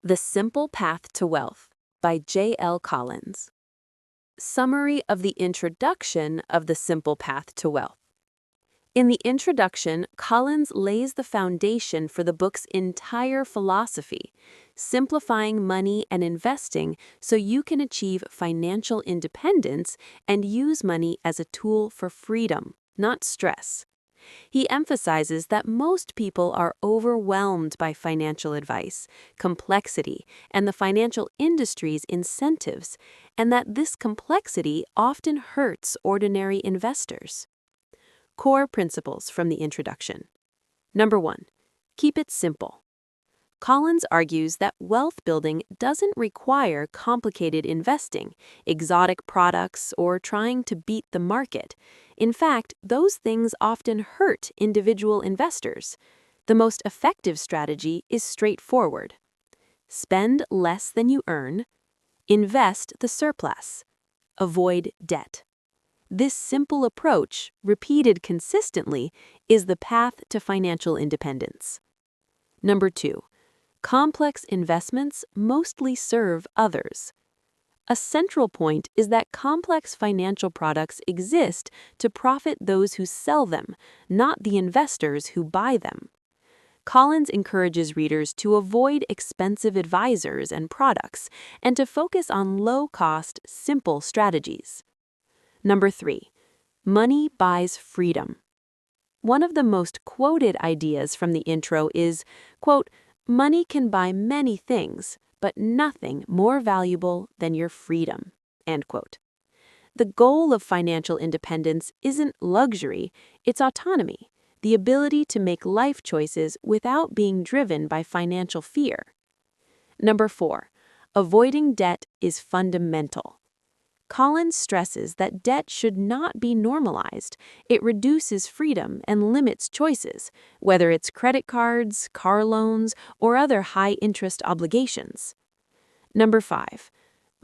The Simple Path to Wealth by J.L. Collins. Summary of the introduction of The Simple Path to Wealth. In the introduction, Collins lays the foundation for the book's entire philosophy, simplifying money and investing so you can achieve financial independence and use money as a tool for freedom, not stress. He emphasizes that most people are overwhelmed by financial advice, complexity, and the financial industry's incentives, and that this complexity often hurts ordinary investors. Core principles from the introduction. Number 1. Keep it simple. Collins argues that wealth building doesn't require complicated investing, exotic products, or trying to beat the market. In fact, those things often hurt individual investors. The most effective strategy is straightforward. Spend less than you earn. Invest the surplus. Avoid debt. This simple approach, repeated consistently, is the path to financial independence. Number 2. Complex investments mostly serve others. A central point is that complex financial products exist to profit those who sell them, not the investors who buy them. Collins encourages readers to avoid expensive advisors and products and to focus on low-cost, simple strategies. Number 3. Money buys freedom. One of the most quoted ideas from the intro is, quote, "Money can buy many things, but nothing more valuable than your freedom," end quote. The goal of financial independence isn't luxury, it's autonomy, the ability to make life choices without being driven by financial fear. Number 4. Avoiding debt is fundamental. Collins stresses that debt should not be normalized. It reduces freedom and limits choices, whether it's credit cards, car loans, or other high-interest obligations. Number 5.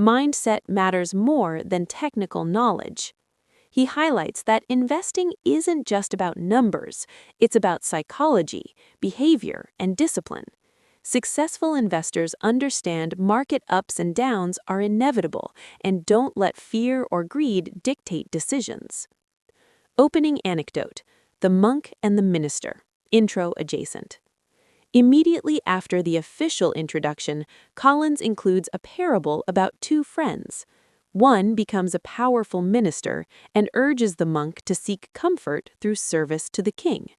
Mindset matters more than technical knowledge. He highlights that investing isn't just about numbers, it's about psychology, behavior, and discipline. Successful investors understand market ups and downs are inevitable and don't let fear or greed dictate decisions. Opening anecdote: The Monk and the Minister, intro adjacent. Immediately after the official introduction, Collins includes a parable about two friends. One becomes a powerful minister and urges the monk to seek comfort through service to the king.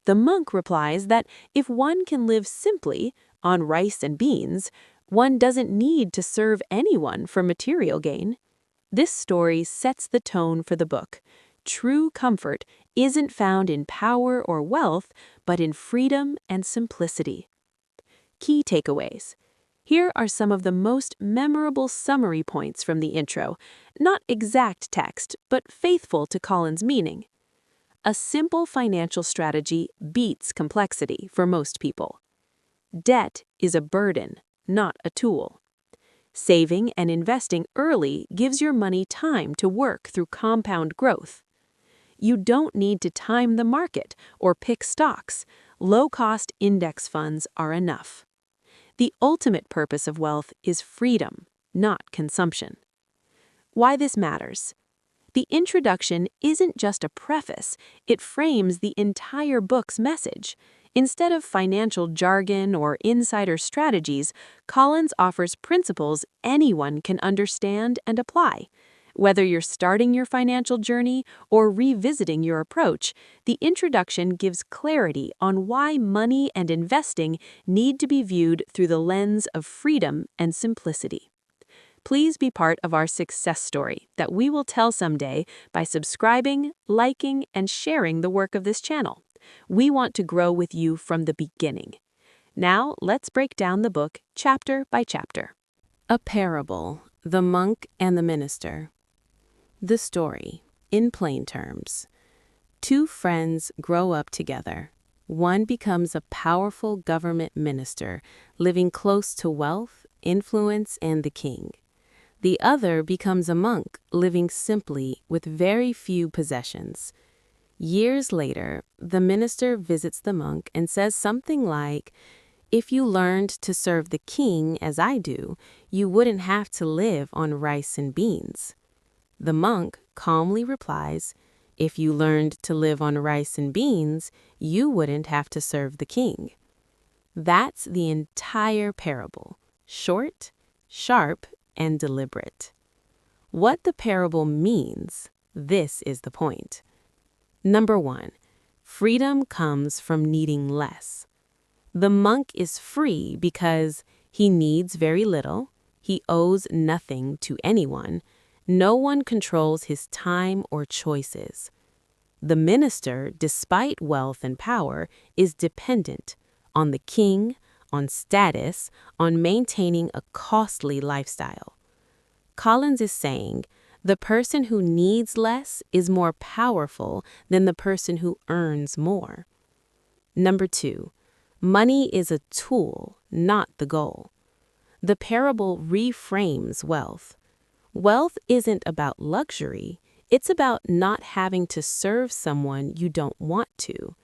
The monk replies that if one can live simply, on rice and beans, one doesn't need to serve anyone for material gain. This story sets the tone for the book. True comfort isn't found in power or wealth, but in freedom and simplicity. Key takeaways. Here are some of the most memorable summary points from the intro, not exact text, but faithful to Collins' meaning. A simple financial strategy beats complexity for most people. Debt is a burden, not a tool. Saving and investing early gives your money time to work through compound growth. You don't need to time the market or pick stocks. Low-cost index funds are enough. The ultimate purpose of wealth is freedom, not consumption. Why this matters. The introduction isn't just a preface, it frames the entire book's message. Instead of financial jargon or insider strategies, Collins offers principles anyone can understand and apply. Whether you're starting your financial journey or revisiting your approach, the introduction gives clarity on why money and investing need to be viewed through the lens of freedom and simplicity. Please be part of our success story that we will tell someday by subscribing, liking, and sharing the work of this channel. We want to grow with you from the beginning. Now, let's break down the book chapter by chapter. A parable: The Monk and the Minister. The story, in plain terms. Two friends grow up together. One becomes a powerful government minister, living close to wealth, influence, and the king. The other becomes a monk, living simply with very few possessions. Years later, the minister visits the monk and says something like, If you learned to serve the king as I do, you wouldn't have to live on rice and beans. The monk calmly replies, if you learned to live on rice and beans, you wouldn't have to serve the king. That's the entire parable, short, sharp, and deliberate. What the parable means, this is the point. Number 1, freedom comes from needing less. The monk is free because he needs very little, he owes nothing to anyone, no one controls his time or choices. The minister, despite wealth and power, is dependent on the king, on status, on maintaining a costly lifestyle. Collins is saying, the person who needs less is more powerful than the person who earns more. Number 2, money is a tool, not the goal. The parable reframes wealth. Wealth isn't about luxury, it's about not having to serve someone you don't want to.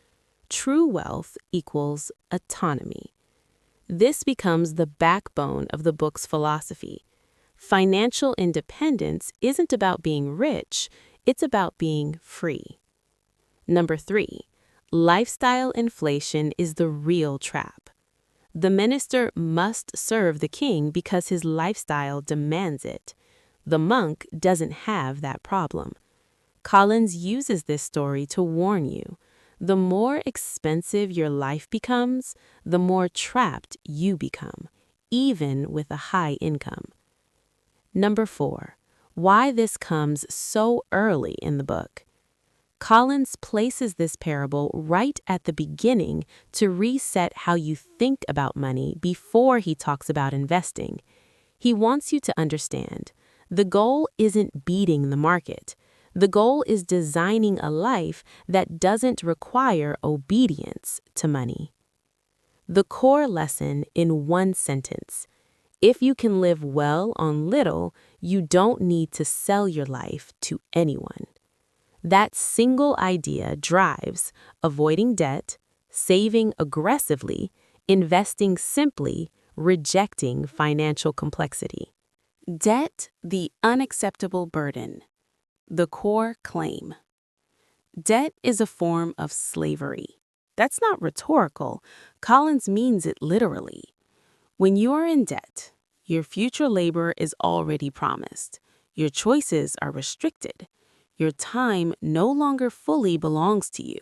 True wealth equals autonomy. This becomes the backbone of the book's philosophy. Financial independence isn't about being rich, it's about being free. Number 3, lifestyle inflation is the real trap. The minister must serve the king because his lifestyle demands it. The monk doesn't have that problem. Collins uses this story to warn you. The more expensive your life becomes, the more trapped you become, even with a high income. Number 4, why this comes so early in the book. Collins places this parable right at the beginning to reset how you think about money before he talks about investing. He wants you to understand, the goal isn't beating the market. The goal is designing a life that doesn't require obedience to money. The core lesson in one sentence: if you can live well on little, you don't need to sell your life to anyone. That single idea drives avoiding debt, saving aggressively, investing simply, rejecting financial complexity. Debt, the unacceptable burden. The core claim. Debt is a form of slavery. That's not rhetorical. Collins means it literally. When you are in debt, your future labor is already promised. Your choices are restricted. Your time no longer fully belongs to you.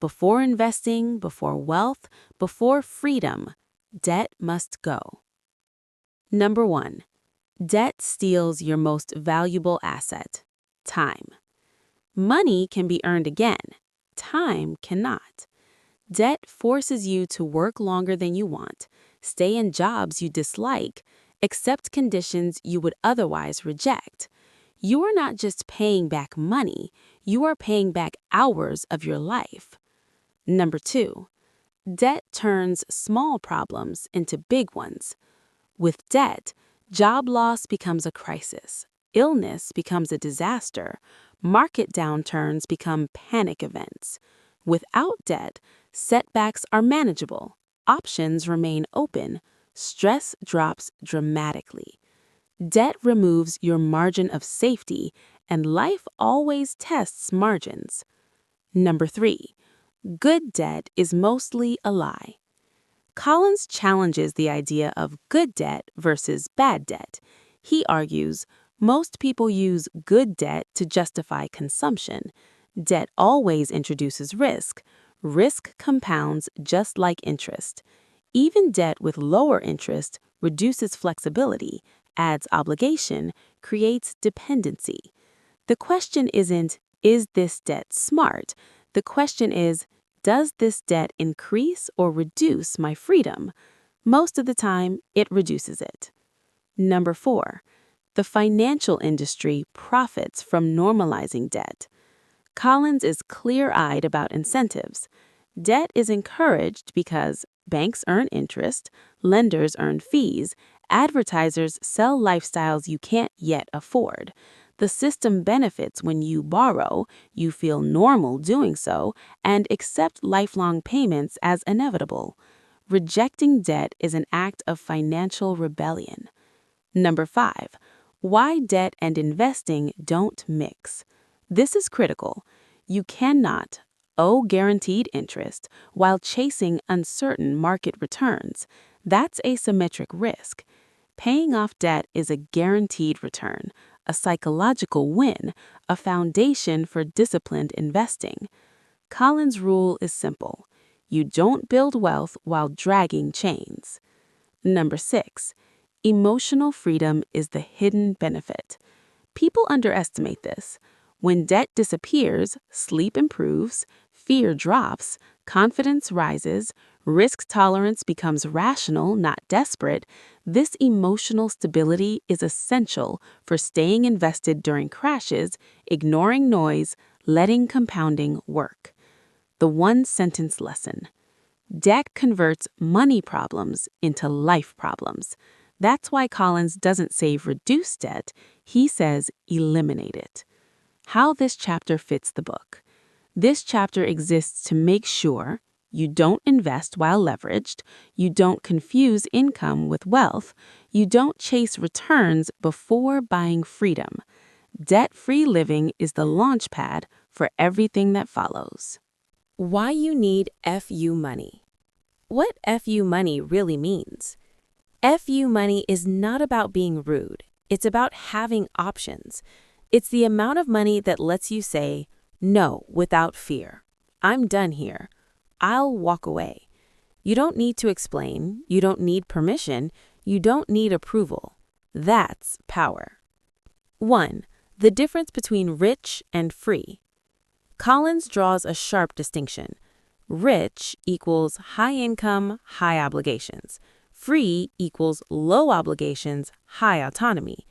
Before investing, before wealth, before freedom, debt must go. Number 1, debt steals your most valuable asset, time. Money can be earned again. Time cannot. Debt forces you to work longer than you want, stay in jobs you dislike, accept conditions you would otherwise reject. You are not just paying back money, you are paying back hours of your life. Number 2, debt turns small problems into big ones. With debt, job loss becomes a crisis, illness becomes a disaster, market downturns become panic events. Without debt, setbacks are manageable, options remain open, stress drops dramatically. Debt removes your margin of safety, and life always tests margins. Number 3, good debt is mostly a lie. Collins challenges the idea of good debt versus bad debt. He argues, most people use good debt to justify consumption. Debt always introduces risk. Risk compounds just like interest. Even debt with lower interest reduces flexibility, adds obligation, creates dependency. The question isn't, is this debt smart? The question is, does this debt increase or reduce my freedom? Most of the time, it reduces it. Number 4, the financial industry profits from normalizing debt. Collins is clear-eyed about incentives. Debt is encouraged because banks earn interest, lenders earn fees, advertisers sell lifestyles you can't yet afford. The system benefits when you borrow, you feel normal doing so, and accept lifelong payments as inevitable. Rejecting debt is an act of financial rebellion. Number 5. Why debt and investing don't mix. This is critical. You cannot owe guaranteed interest while chasing uncertain market returns. That's asymmetric risk. Paying off debt is a guaranteed return, a psychological win, a foundation for disciplined investing. Collins' rule is simple. You don't build wealth while dragging chains. Number 6. Emotional freedom is the hidden benefit. People underestimate this. When debt disappears, sleep improves, fear drops, confidence rises, risk tolerance becomes rational, not desperate. This emotional stability is essential for staying invested during crashes, ignoring noise, letting compounding work. The one-sentence lesson. Debt converts money problems into life problems. That's why Collins doesn't say reduce debt, he says eliminate it. How this chapter fits the book. This chapter exists to make sure you don't invest while leveraged, you don't confuse income with wealth, you don't chase returns before buying freedom. Debt-free living is the launch pad for everything that follows. Why you need FU money. What FU money really means. FU money is not about being rude. It's about having options. It's the amount of money that lets you say no without fear. I'm done here. I'll walk away. You don't need to explain. You don't need permission. You don't need approval. That's power. 1. The difference between rich and free. Collins draws a sharp distinction. Rich equals high income, high obligations. Free equals low obligations, high autonomy.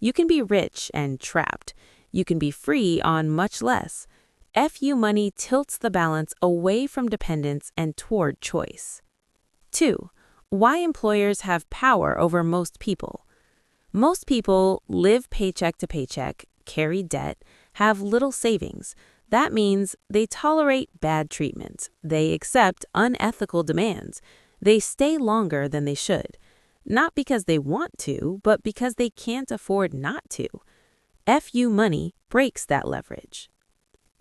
You can be rich and trapped. You can be free on much less. FU money tilts the balance away from dependence and toward choice. 2. Why employers have power over most people. Most people live paycheck to paycheck, carry debt, have little savings. That means they tolerate bad treatment. They accept unethical demands. They stay longer than they should. Not because they want to, but because they can't afford not to. FU money breaks that leverage.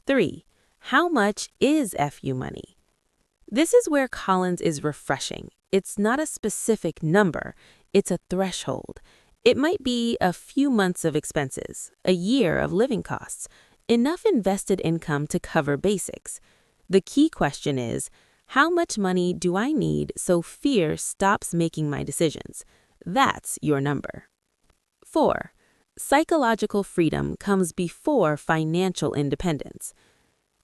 3. How much is FU money? This is where Collins is refreshing. It's not a specific number. It's a threshold. It might be a few months of expenses, a year of living costs, enough invested income to cover basics. The key question is, how much money do I need so fear stops making my decisions? That's your number. 4. Psychological freedom comes before financial independence.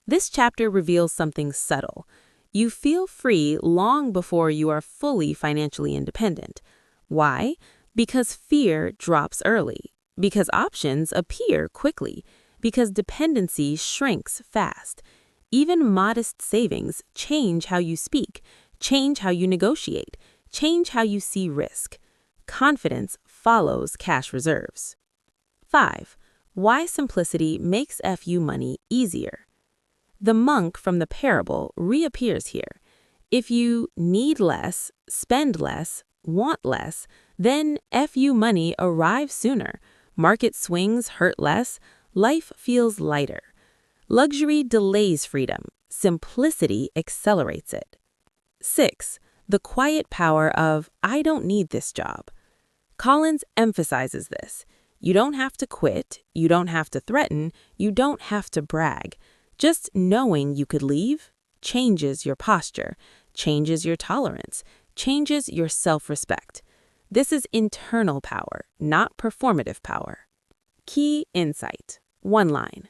This chapter reveals something subtle. You feel free long before you are fully financially independent. Why? Because fear drops early. Because options appear quickly. Because dependency shrinks fast. Even modest savings change how you speak, change how you negotiate, change how you see risk. Confidence follows cash reserves. 5. Why simplicity makes FU money easier. The monk from the parable reappears here. If you need less, spend less, want less, then FU money arrives sooner. Market swings hurt less. Life feels lighter. Luxury delays freedom. Simplicity accelerates it. 6. The quiet power of, I don't need this job. Collins emphasizes this. You don't have to quit. You don't have to threaten. You don't have to brag. Just knowing you could leave changes your posture, changes your tolerance, changes your self-respect. This is internal power, not performative power. Key insight. One line.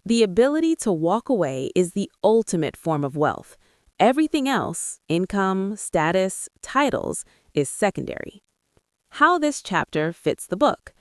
The ability to walk away is the ultimate form of wealth. Everything else, income, status, titles, is secondary. How this chapter fits the book.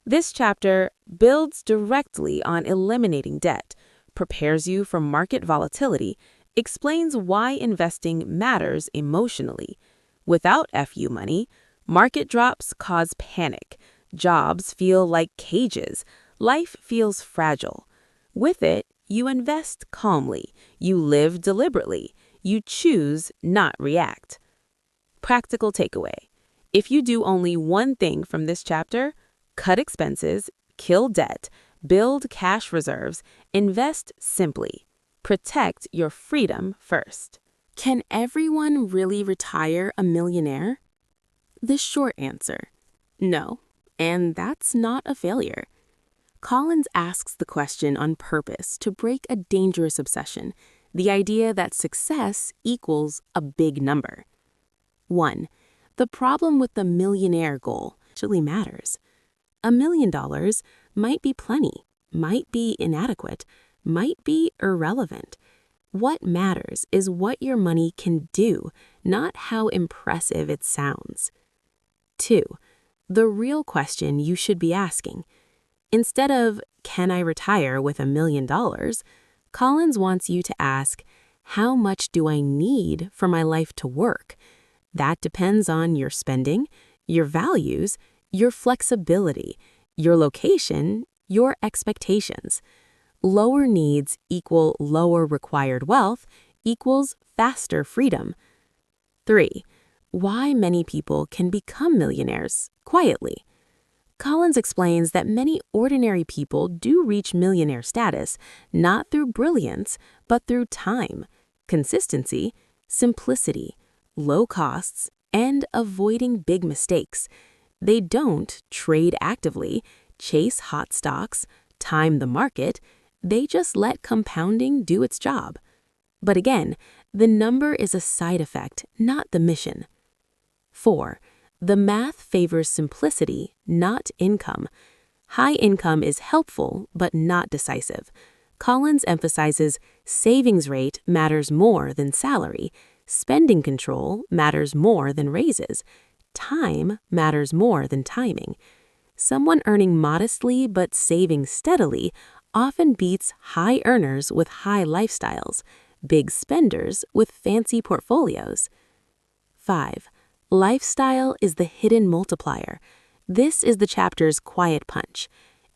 This chapter builds directly on eliminating debt, prepares you for market volatility, explains why investing matters emotionally. Without FU money, market drops cause panic. Jobs feel like cages. Life feels fragile. With it, you invest calmly. You live deliberately. You choose, not react. Practical takeaway. If you do only one thing from this chapter, cut expenses, kill debt, build cash reserves, invest simply. Protect your freedom first. Can everyone really retire a millionaire? The short answer, no, and that's not a failure. Collins asks the question on purpose to break a dangerous obsession, the idea that success equals a big number. 1. The problem with the millionaire goal actually matters. $1 million might be plenty, might be inadequate, might be irrelevant. What matters is what your money can do, not how impressive it sounds. 2. The real question you should be asking. Instead of, can I retire with $1 million? Collins wants you to ask, how much do I need for my life to work? That depends on your spending, your values, your flexibility, your location, your expectations. Lower needs equal lower required wealth equals faster freedom. 3. Why many people can become millionaires quietly. Collins explains that many ordinary people do reach millionaire status not through brilliance, but through time, consistency, simplicity, low costs, and avoiding big mistakes. They don't trade actively, chase hot stocks, time the market. They just let compounding do its job. But again, the number is a side effect, not the mission. 4. The math favors simplicity, not income. High income is helpful, but not decisive. Collins emphasizes savings rate matters more than salary, spending control matters more than raises, time matters more than timing. Someone earning modestly but saving steadily often beats high earners with high lifestyles, big spenders with fancy portfolios. 5. Lifestyle is the hidden multiplier. This is the chapter's quiet punch.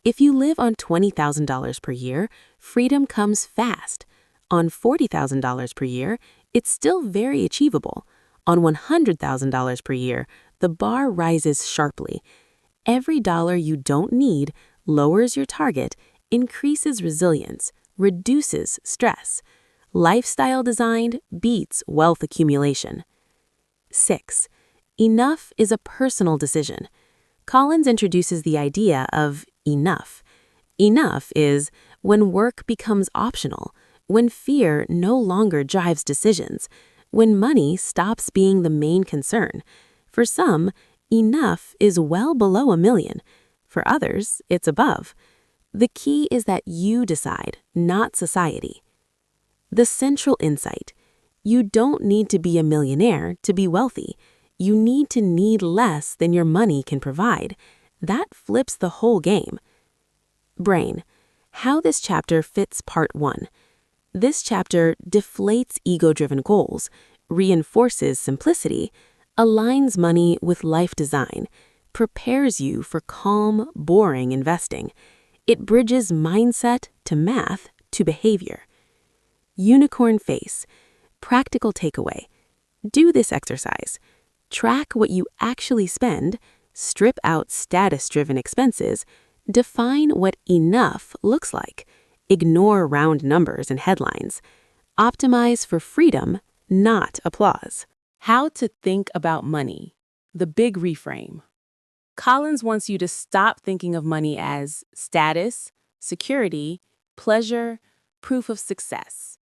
If you live on $20,000 per year, freedom comes fast. On $40,000 per year, it's still very achievable. On $100,000 per year, the bar rises sharply. Every dollar you don't need lowers your target, increases resilience, reduces stress. Lifestyle designed beats wealth accumulation. 6. Enough is a personal decision. Collins introduces the idea of enough. Enough is when work becomes optional, when fear no longer drives decisions, when money stops being the main concern. For some, enough is well below $1 million. For others, it's above. The key is that you decide, not society. The central insight: you don't need to be a millionaire to be wealthy. You need to need less than your money can provide. That flips the whole game. Brain: how this chapter fits part 1. This chapter deflates ego-driven goals, reinforces simplicity, aligns money with life design, prepares you for calm, boring investing. It bridges mindset to math to behavior. Unicorn face. Practical takeaway. Do this exercise. Track what you actually spend, strip out status-driven expenses, define what enough looks like, ignore round numbers and headlines. Optimize for freedom, not applause. How to think about money. The big reframe. Collins wants you to stop thinking of money as status, security, pleasure, proof of success,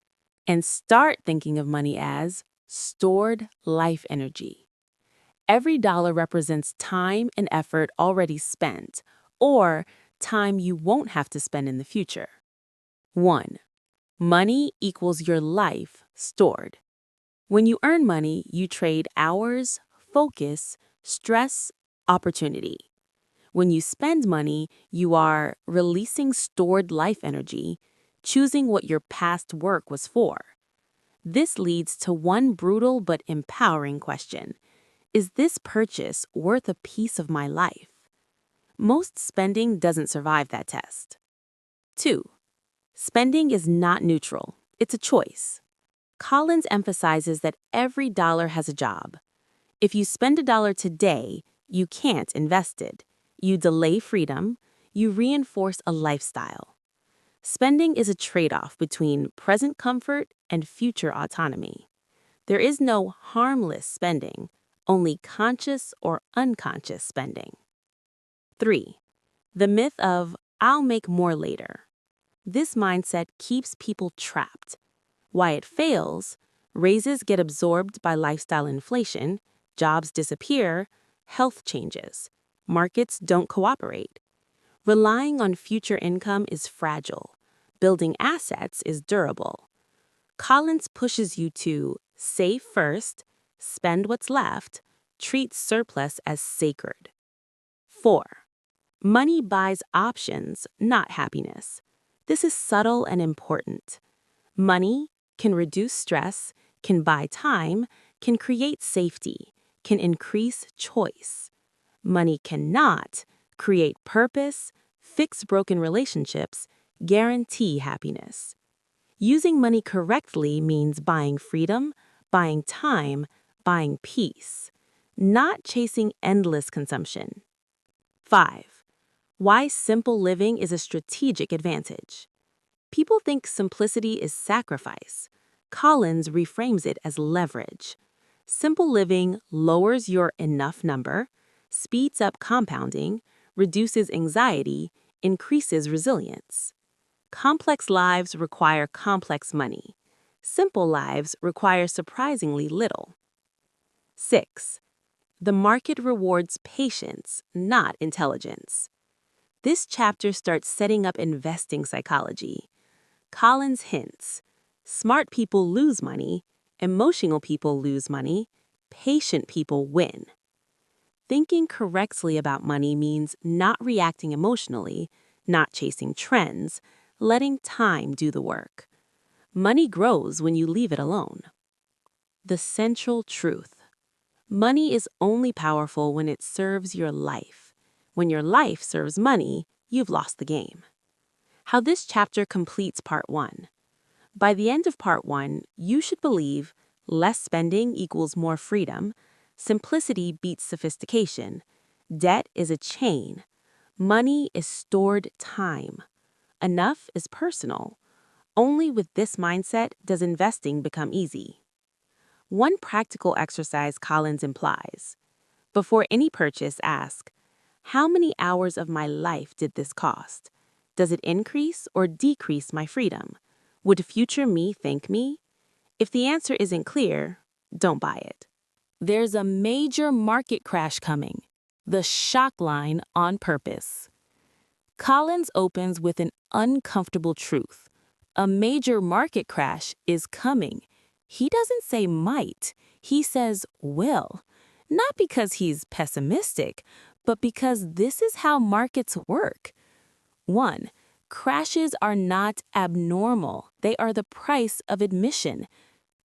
and start thinking of money as stored life energy. Every dollar represents time and effort already spent, or time you won't have to spend in the future. 1. Money equals your life stored. When you earn money, you trade hours, focus, stress, opportunity. When you spend money, you are releasing stored life energy, choosing what your past work was for. This leads to one brutal but empowering question. Is this purchase worth a piece of my life? Most spending doesn't survive that test. 2. Spending is not neutral. It's a choice. Collins emphasizes that every dollar has a job. If you spend $1 today, you can't invest it. You delay freedom, you reinforce a lifestyle. Spending is a trade-off between present comfort and future autonomy. There is no harmless spending, only conscious or unconscious spending. 3. The myth of "I'll make more later." This mindset keeps people trapped. Why it fails: raises get absorbed by lifestyle inflation, jobs disappear, health changes, markets don't cooperate. Relying on future income is fragile. Building assets is durable. Collins pushes you to save first, spend what's left, treat surplus as sacred. 4. Money buys options, not happiness. This is subtle and important. Money can reduce stress, can buy time, can create safety, can increase choice. Money cannot create purpose, fix broken relationships, guarantee happiness. Using money correctly means buying freedom, buying time, buying peace, not chasing endless consumption. 5. Why simple living is a strategic advantage. People think simplicity is sacrifice. Collins reframes it as leverage. Simple living lowers your enough number, speeds up compounding, reduces anxiety, increases resilience. Complex lives require complex money. Simple lives require surprisingly little. 6. The market rewards patience, not intelligence. This chapter starts setting up investing psychology. Collins hints: smart people lose money, emotional people lose money, patient people win. Thinking correctly about money means not reacting emotionally, not chasing trends, letting time do the work. Money grows when you leave it alone. The central truth: money is only powerful when it serves your life. When your life serves money, you've lost the game. How this chapter completes part 1. By the end of part 1, you should believe less spending equals more freedom, simplicity beats sophistication, debt is a chain, money is stored time, enough is personal. Only with this mindset does investing become easy. One practical exercise Collins implies: before any purchase, ask, how many hours of my life did this cost? Does it increase or decrease my freedom? Would future me thank me? If the answer isn't clear, don't buy it. There's a major market crash coming. The shock line on purpose. Collins opens with an uncomfortable truth. A major market crash is coming. He doesn't say might, he says will. Not because he's pessimistic, but because this is how markets work. 1. Crashes are not abnormal. They are the price of admission.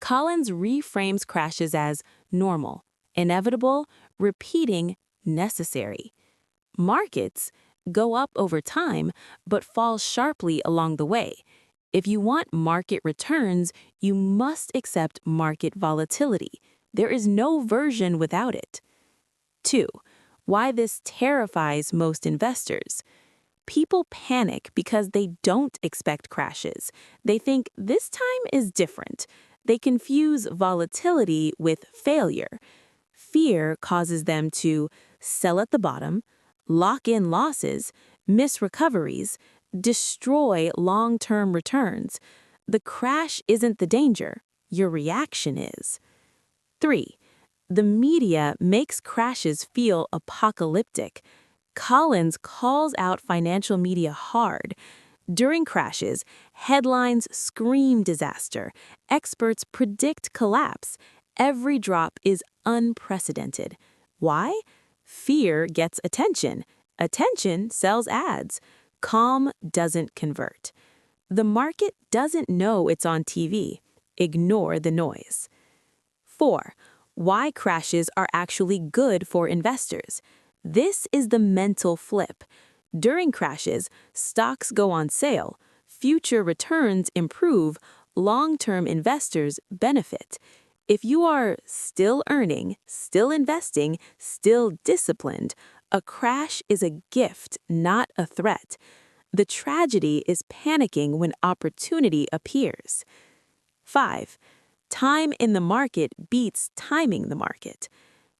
Collins reframes crashes as normal, inevitable, repeating, necessary. Markets go up over time, but fall sharply along the way. If you want market returns, you must accept market volatility. There is no version without it. 2. Why this terrifies most investors. People panic because they don't expect crashes. They think this time is different. They confuse volatility with failure. Fear causes them to sell at the bottom, lock in losses, miss recoveries, destroy long-term returns. The crash isn't the danger, your reaction is. 3. The media makes crashes feel apocalyptic. Collins calls out financial media hard. During crashes, headlines scream disaster. Experts predict collapse. Every drop is unprecedented. Why? Fear gets attention. Attention sells ads. Calm doesn't convert. The market doesn't know it's on TV. Ignore the noise. 4. Why crashes are actually good for investors. This is the mental flip. During crashes, stocks go on sale, future returns improve, long-term investors benefit. If you are still earning, still investing, still disciplined, a crash is a gift, not a threat. The tragedy is panicking when opportunity appears. 5. Time in the market beats timing the market.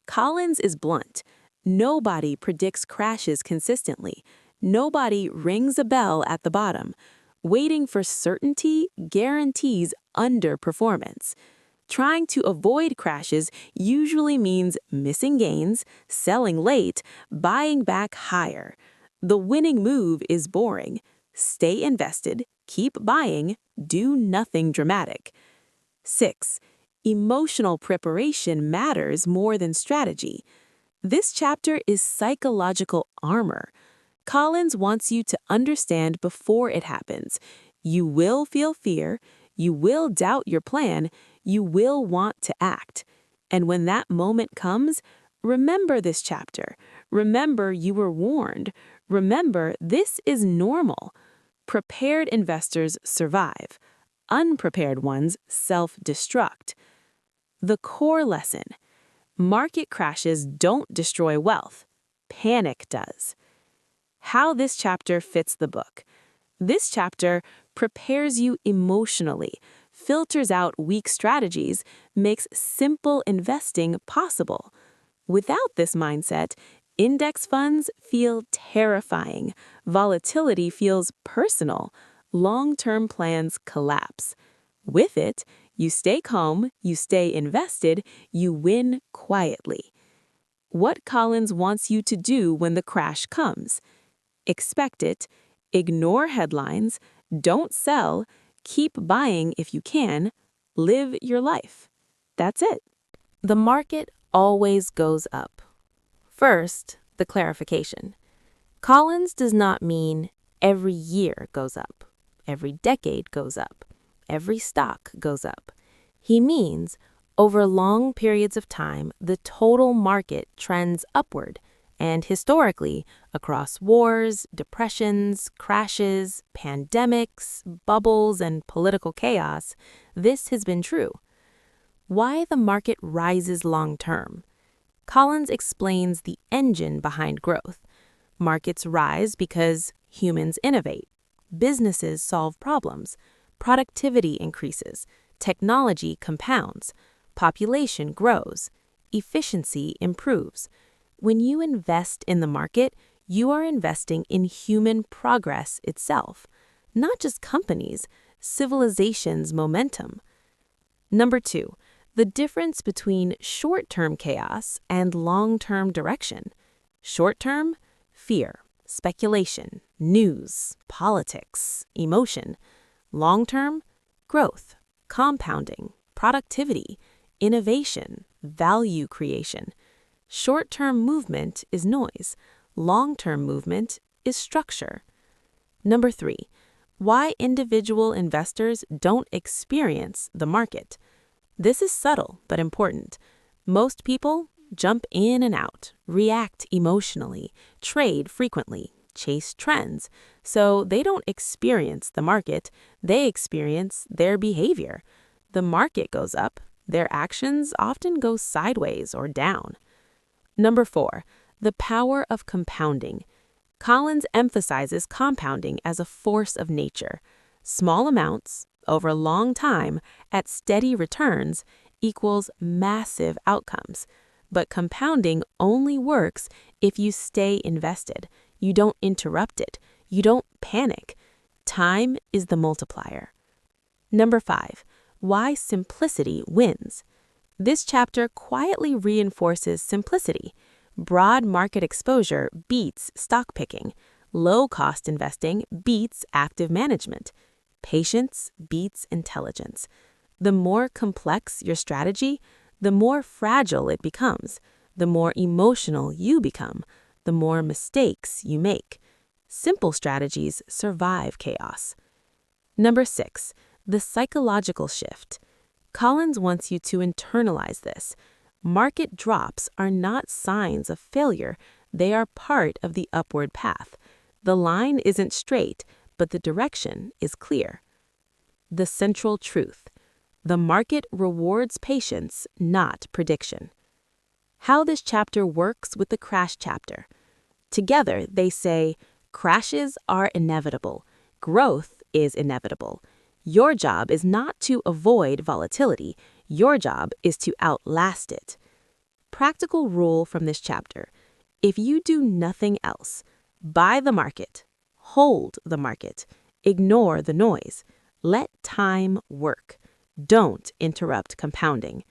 Collins is blunt. Nobody predicts crashes consistently. Nobody rings a bell at the bottom. Waiting for certainty guarantees underperformance. Trying to avoid crashes usually means missing gains, selling late, buying back higher. The winning move is boring. Stay invested, keep buying, do nothing dramatic. 6. Emotional preparation matters more than strategy. This chapter is psychological armor. Collins wants you to understand before it happens. You will feel fear, you will doubt your plan, you will want to act. And when that moment comes, remember this chapter. Remember you were warned. Remember this is normal. Prepared investors survive. Unprepared ones self-destruct. The core lesson: market crashes don't destroy wealth. Panic does. How this chapter fits the book. This chapter prepares you emotionally, filters out weak strategies, makes simple investing possible. Without this mindset, index funds feel terrifying, volatility feels personal, long-term plans collapse. With it, you stay calm, you stay invested, you win quietly. What Collins wants you to do when the crash comes: expect it, ignore headlines, don't sell, keep buying if you can, live your life. That's it. The market always goes up. First, the clarification. Collins does not mean every year goes up, every decade goes up, every stock goes up. He means over long periods of time, the total market trends upward, and historically, across wars, depressions, crashes, pandemics, bubbles, and political chaos, this has been true. Why the market rises long term. Collins explains the engine behind growth. Markets rise because humans innovate, businesses solve problems, productivity increases, technology compounds, population grows, efficiency improves. When you invest in the market, you are investing in human progress itself, not just companies, civilization's momentum. Number 2, the difference between short-term chaos and long-term direction. Short-term: fear, speculation, news, politics, emotion. Long-term: growth, compounding, productivity, innovation, value creation. Short-term movement is noise. Long-term movement is structure. Number 3, why individual investors don't experience the market. This is subtle but important. Most people jump in and out, react emotionally, trade frequently, chase trends, so they don't experience the market, they experience their behavior. The market goes up, their actions often go sideways or down. Number 4, the power of compounding. Collins emphasizes compounding as a force of nature. Small amounts, over a long time, at steady returns, equals massive outcomes. But compounding only works if you stay invested. You don't interrupt it. You don't panic. Time is the multiplier. Number 5, why simplicity wins. This chapter quietly reinforces simplicity. Broad market exposure beats stock picking. Low-cost investing beats active management. Patience beats intelligence. The more complex your strategy, the more fragile it becomes. The more emotional you become, the more mistakes you make. Simple strategies survive chaos. Number 6, the psychological shift. Collins wants you to internalize this. Market drops are not signs of failure. They are part of the upward path. The line isn't straight, but the direction is clear. The central truth. The market rewards patience, not prediction. How this chapter works with the crash chapter. Together, they say, crashes are inevitable. Growth is inevitable. Your job is not to avoid volatility. Your job is to outlast it. Practical rule from this chapter. If you do nothing else, buy the market, hold the market, ignore the noise, let time work. Don't interrupt compounding.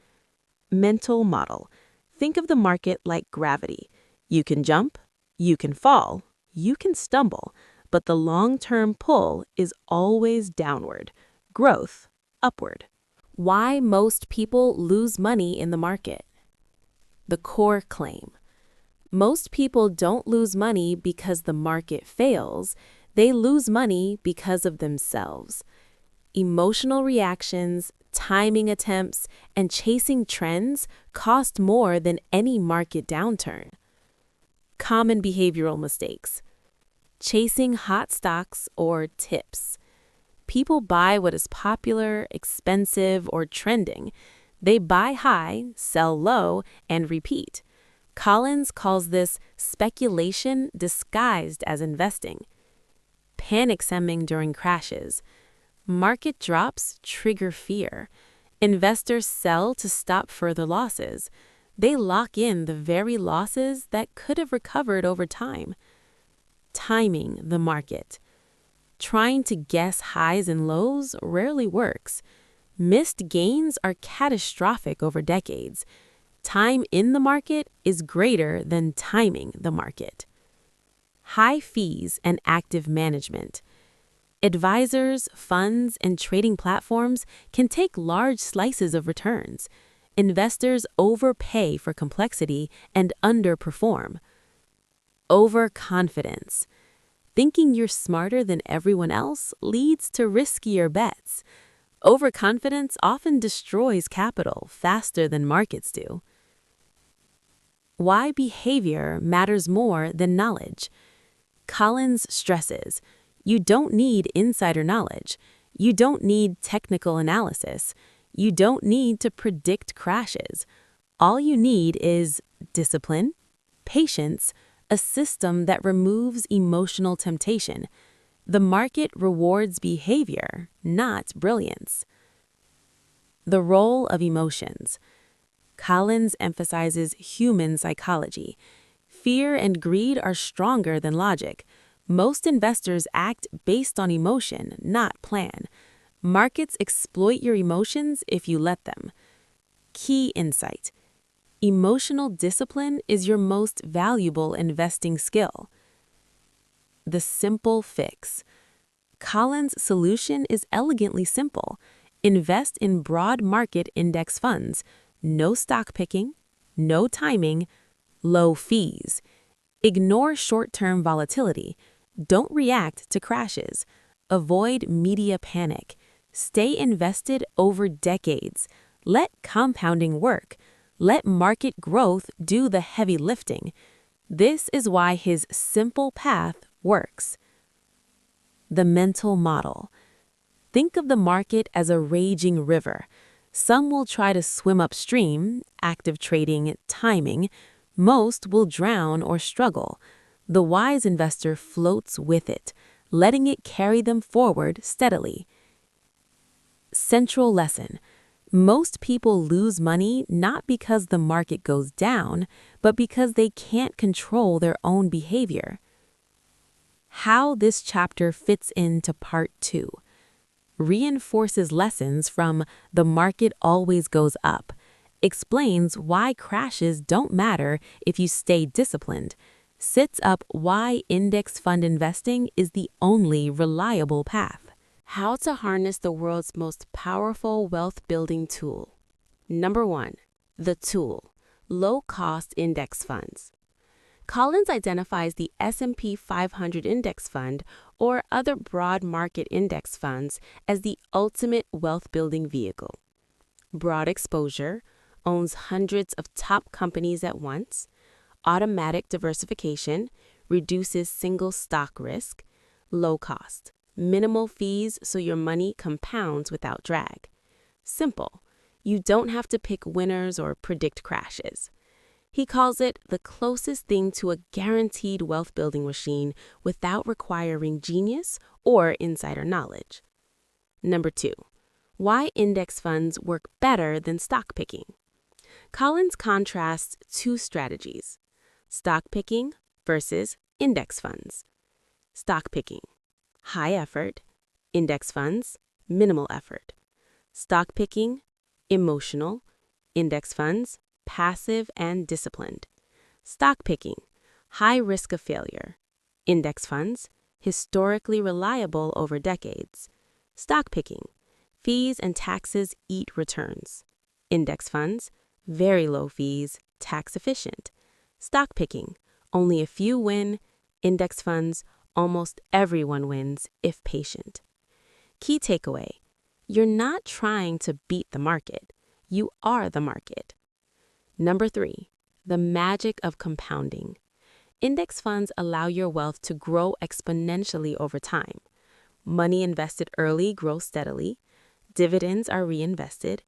Mental model. Think of the market like gravity. You can jump, you can fall, you can stumble, but the long-term pull is always downward. Growth, upward. Why most people lose money in the market. The core claim. Most people don't lose money because the market fails. They lose money because of themselves. Emotional reactions, timing attempts, and chasing trends cost more than any market downturn. Common behavioral mistakes. Chasing hot stocks or tips. People buy what is popular, expensive, or trending. They buy high, sell low, and repeat. Collins calls this speculation disguised as investing. Panic selling during crashes. Market drops trigger fear. Investors sell to stop further losses. They lock in the very losses that could have recovered over time. Timing the market. Trying to guess highs and lows rarely works. Missed gains are catastrophic over decades. Time in the market is greater than timing the market. High fees and active management. Advisors, funds, and trading platforms can take large slices of returns. Investors overpay for complexity and underperform. Overconfidence. Thinking you're smarter than everyone else leads to riskier bets. Overconfidence often destroys capital faster than markets do. Why behavior matters more than knowledge. Collins stresses, you don't need insider knowledge. You don't need technical analysis. You don't need to predict crashes. All you need is discipline, patience, a system that removes emotional temptation. The market rewards behavior, not brilliance. The role of emotions. Collins emphasizes human psychology. Fear and greed are stronger than logic. Most investors act based on emotion, not plan. Markets exploit your emotions if you let them. Key insight. Emotional discipline is your most valuable investing skill. The simple fix. Collins' solution is elegantly simple. Invest in broad market index funds. No stock picking, no timing, low fees. Ignore short-term volatility. Don't react to crashes. Avoid media panic. Stay invested over decades. Let compounding work. Let market growth do the heavy lifting. This is why his simple path works. The mental model. Think of the market as a raging river. Some will try to swim upstream, active trading, timing. Most will drown or struggle. The wise investor floats with it, letting it carry them forward steadily. Central lesson. Most people lose money not because the market goes down, but because they can't control their own behavior. How this chapter fits into part 2. Reinforces lessons from The Market Always Goes Up, explains why crashes don't matter if you stay disciplined, sets up why index fund investing is the only reliable path. How to harness the world's most powerful wealth-building tool. Number 1. The tool, low-cost index funds. Collins identifies the S&P 500 index fund or other broad market index funds as the ultimate wealth-building vehicle. Broad exposure, owns hundreds of top companies at once, automatic diversification, reduces single stock risk, low cost, minimal fees so your money compounds without drag. Simple. You don't have to pick winners or predict crashes. He calls it the closest thing to a guaranteed wealth-building machine without requiring genius or insider knowledge. Number 2. Why index funds work better than stock picking. Collins contrasts two strategies: stock picking versus index funds. Stock picking, high effort; index funds, minimal effort. Stock picking, emotional; index funds, passive and disciplined. Stock picking, high risk of failure; index funds, historically reliable over decades. Stock picking, fees and taxes eat returns; index funds, very low fees, tax efficient. Stock picking, only a few win; index funds, almost everyone wins if patient. Key takeaway: you're not trying to beat the market, you are the market. Number 3, the magic of compounding. Index funds allow your wealth to grow exponentially over time. Money invested early grows steadily. Dividends are reinvested.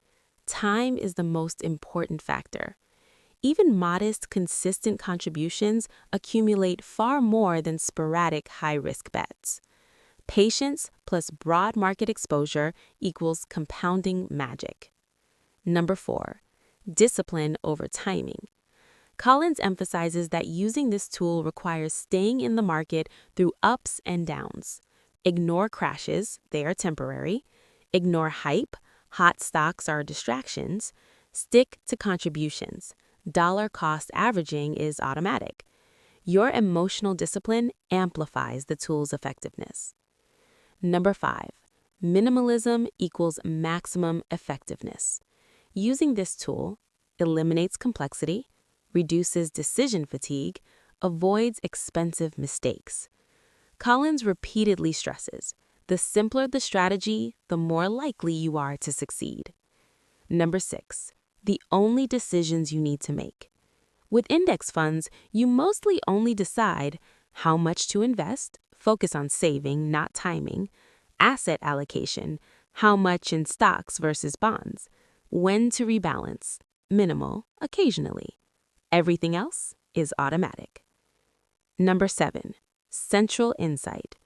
Time is the most important factor. Even modest, consistent contributions accumulate far more than sporadic high-risk bets. Patience plus broad market exposure equals compounding magic. Number 4, discipline over timing. Collins emphasizes that using this tool requires staying in the market through ups and downs. Ignore crashes, they are temporary. Ignore hype, hot stocks are distractions. Stick to contributions. Dollar cost averaging is automatic. Your emotional discipline amplifies the tool's effectiveness. Number 5, minimalism equals maximum effectiveness. Using this tool eliminates complexity, reduces decision fatigue, avoids expensive mistakes. Collins repeatedly stresses, the simpler the strategy, the more likely you are to succeed. Number 6, the only decisions you need to make. With index funds, you mostly only decide how much to invest, focus on saving, not timing; asset allocation, how much in stocks versus bonds; when to rebalance, minimal, occasionally. Everything else is automatic. Number 7, central insight.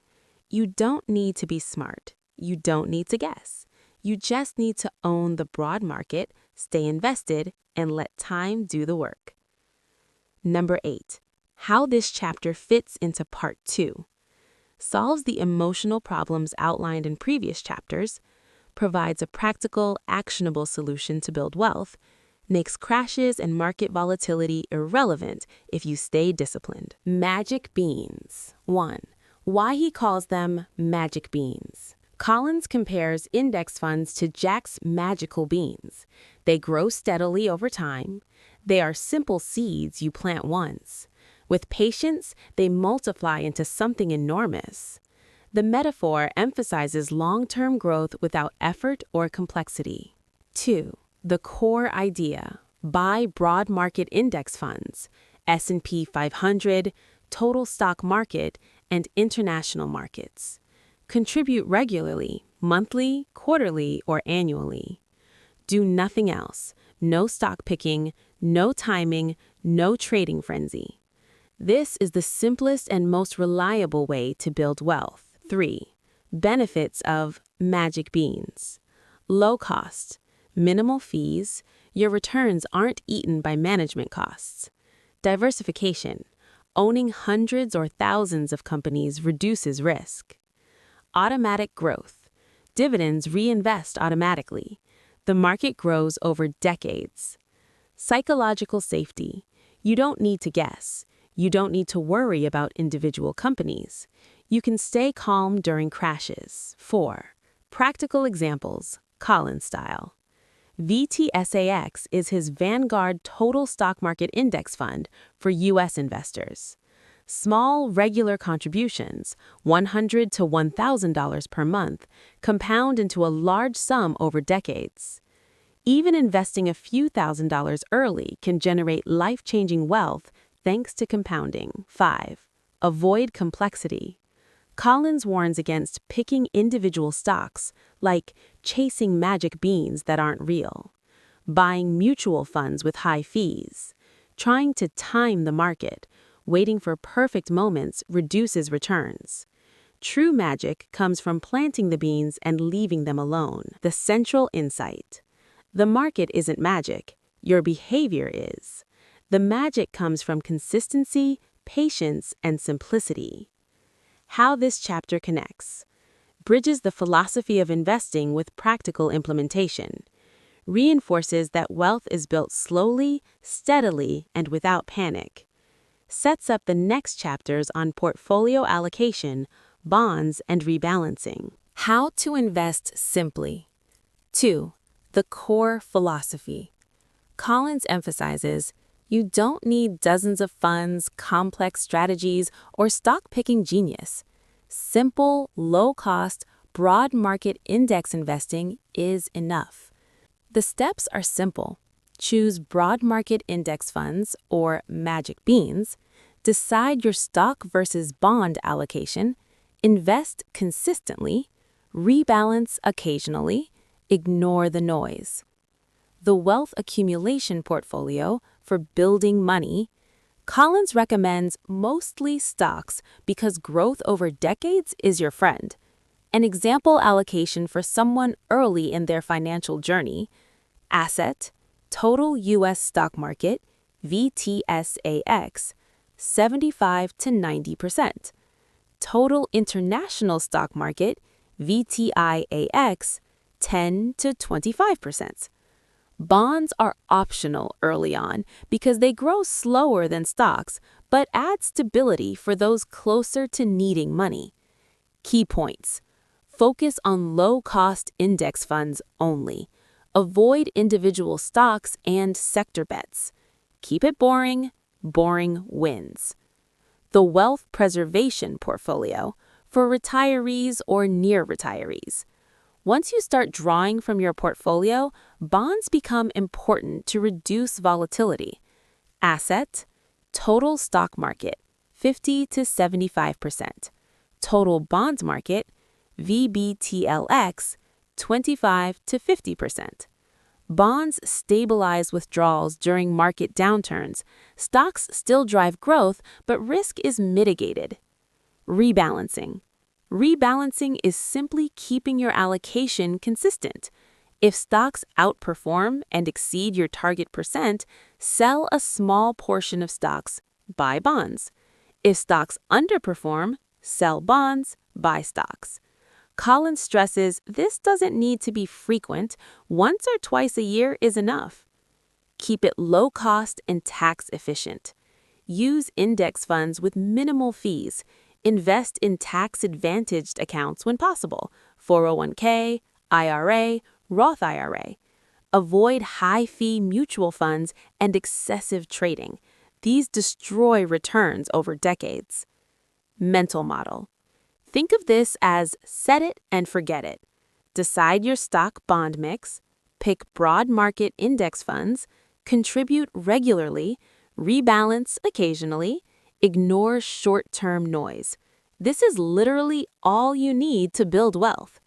You don't need to be smart. You don't need to guess. You just need to own the broad market, stay invested, and let time do the work. Number 8, how this chapter fits into part 2. Solves the emotional problems outlined in previous chapters, provides a practical, actionable solution to build wealth, makes crashes and market volatility irrelevant if you stay disciplined. Magic beans. 1. Why he calls them magic beans. Collins compares index funds to Jack's magical beans. They grow steadily over time. They are simple seeds you plant once. With patience, they multiply into something enormous. The metaphor emphasizes long-term growth without effort or complexity. 2. The core idea: buy broad market index funds, S&P 500, total stock market, and international markets. Contribute regularly, monthly, quarterly, or annually. Do nothing else. No stock picking, no timing, no trading frenzy. This is the simplest and most reliable way to build wealth. 3. Benefits of magic beans. Low cost, minimal fees, your returns aren't eaten by management costs. Diversification, owning hundreds or thousands of companies reduces risk. Automatic growth, dividends reinvest automatically. The market grows over decades. Psychological safety, you don't need to guess. You don't need to worry about individual companies. You can stay calm during crashes. 4. Practical examples, Collins style. VTSAX is his Vanguard Total Stock Market Index Fund for U.S. investors. Small, regular contributions, $100 to $1,000 per month, compound into a large sum over decades. Even investing a few $1,000s early can generate life-changing wealth thanks to compounding. 5. Avoid complexity. Collins warns against picking individual stocks, like chasing magic beans that aren't real, buying mutual funds with high fees, trying to time the market, waiting for perfect moments reduces returns. True magic comes from planting the beans and leaving them alone. The central insight. The market isn't magic, your behavior is. The magic comes from consistency, patience, and simplicity. How this chapter connects. Bridges the philosophy of investing with practical implementation. Reinforces that wealth is built slowly, steadily, and without panic. Sets up the next chapters on portfolio allocation, bonds, and rebalancing. How to invest simply. 2. The core philosophy. Collins emphasizes, you don't need dozens of funds, complex strategies, or stock-picking genius. Simple, low-cost, broad market index investing is enough. The steps are simple. Choose broad market index funds, or magic beans. Decide your stock versus bond allocation. Invest consistently. Rebalance occasionally. Ignore the noise. The wealth accumulation portfolio for building money. Collins recommends mostly stocks because growth over decades is your friend. An example allocation for someone early in their financial journey. Asset, total U.S. stock market, VTSAX, 75 to 90%. Total international stock market, VTIAX, 10 to 25%. Bonds are optional early on because they grow slower than stocks, but add stability for those closer to needing money. Key points. Focus on low-cost index funds only. Avoid individual stocks and sector bets. Keep it boring. Boring wins. The wealth preservation portfolio for retirees or near retirees. Once you start drawing from your portfolio, bonds become important to reduce volatility. Asset, total stock market, 50 to 75%. Total bond market, VBTLX, 25 to 50%. Bonds stabilize withdrawals during market downturns. Stocks still drive growth, but risk is mitigated. Rebalancing. Rebalancing is simply keeping your allocation consistent. If stocks outperform and exceed your target percent, sell a small portion of stocks, buy bonds. If stocks underperform, sell bonds, buy stocks. Collins stresses this doesn't need to be frequent. Once or twice a year is enough. Keep it low cost and tax efficient. Use index funds with minimal fees. Invest in tax-advantaged accounts when possible, 401k, IRA, Roth IRA. Avoid high-fee mutual funds and excessive trading. These destroy returns over decades. Mental model. Think of this as set it and forget it. Decide your stock-bond mix, pick broad market index funds, contribute regularly, rebalance occasionally, ignore short-term noise. This is literally all you need to build wealth.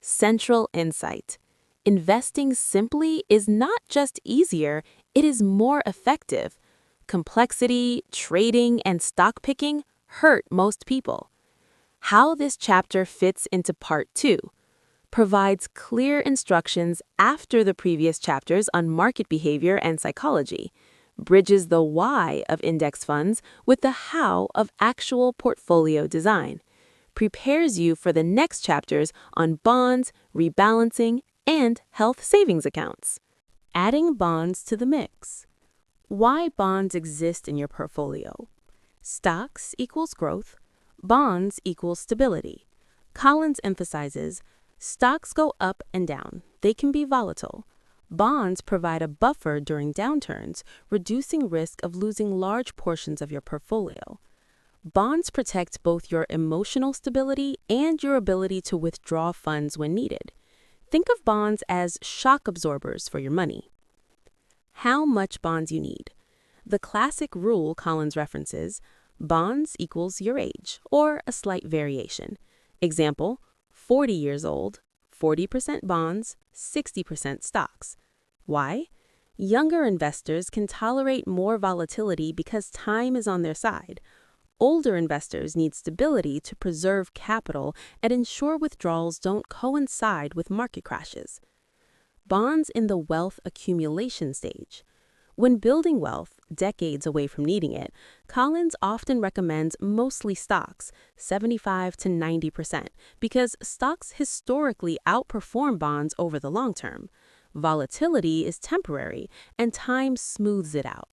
Central insight. Investing simply is not just easier, it is more effective. Complexity, trading, and stock picking hurt most people. How this chapter fits into part 2. Provides clear instructions after the previous chapters on market behavior and psychology. Bridges the why of index funds with the how of actual portfolio design. Prepares you for the next chapters on bonds, rebalancing, and health savings accounts. Adding bonds to the mix. Why bonds exist in your portfolio. Stocks equals growth. Bonds equals stability. Collins emphasizes, stocks go up and down. They can be volatile. Bonds provide a buffer during downturns, reducing risk of losing large portions of your portfolio. Bonds protect both your emotional stability and your ability to withdraw funds when needed. Think of bonds as shock absorbers for your money. How much bonds you need. The classic rule Collins references, Bonds equals your age, or a slight variation. Example, 40 years old, 40% bonds, 60% stocks. Why? Younger investors can tolerate more volatility because time is on their side. Older investors need stability to preserve capital and ensure withdrawals don't coincide with market crashes. Bonds in the wealth accumulation stage. When building wealth, decades away from needing it, Collins often recommends mostly stocks, 75 to 90%, because stocks historically outperform bonds over the long term. Volatility is temporary, and time smooths it out.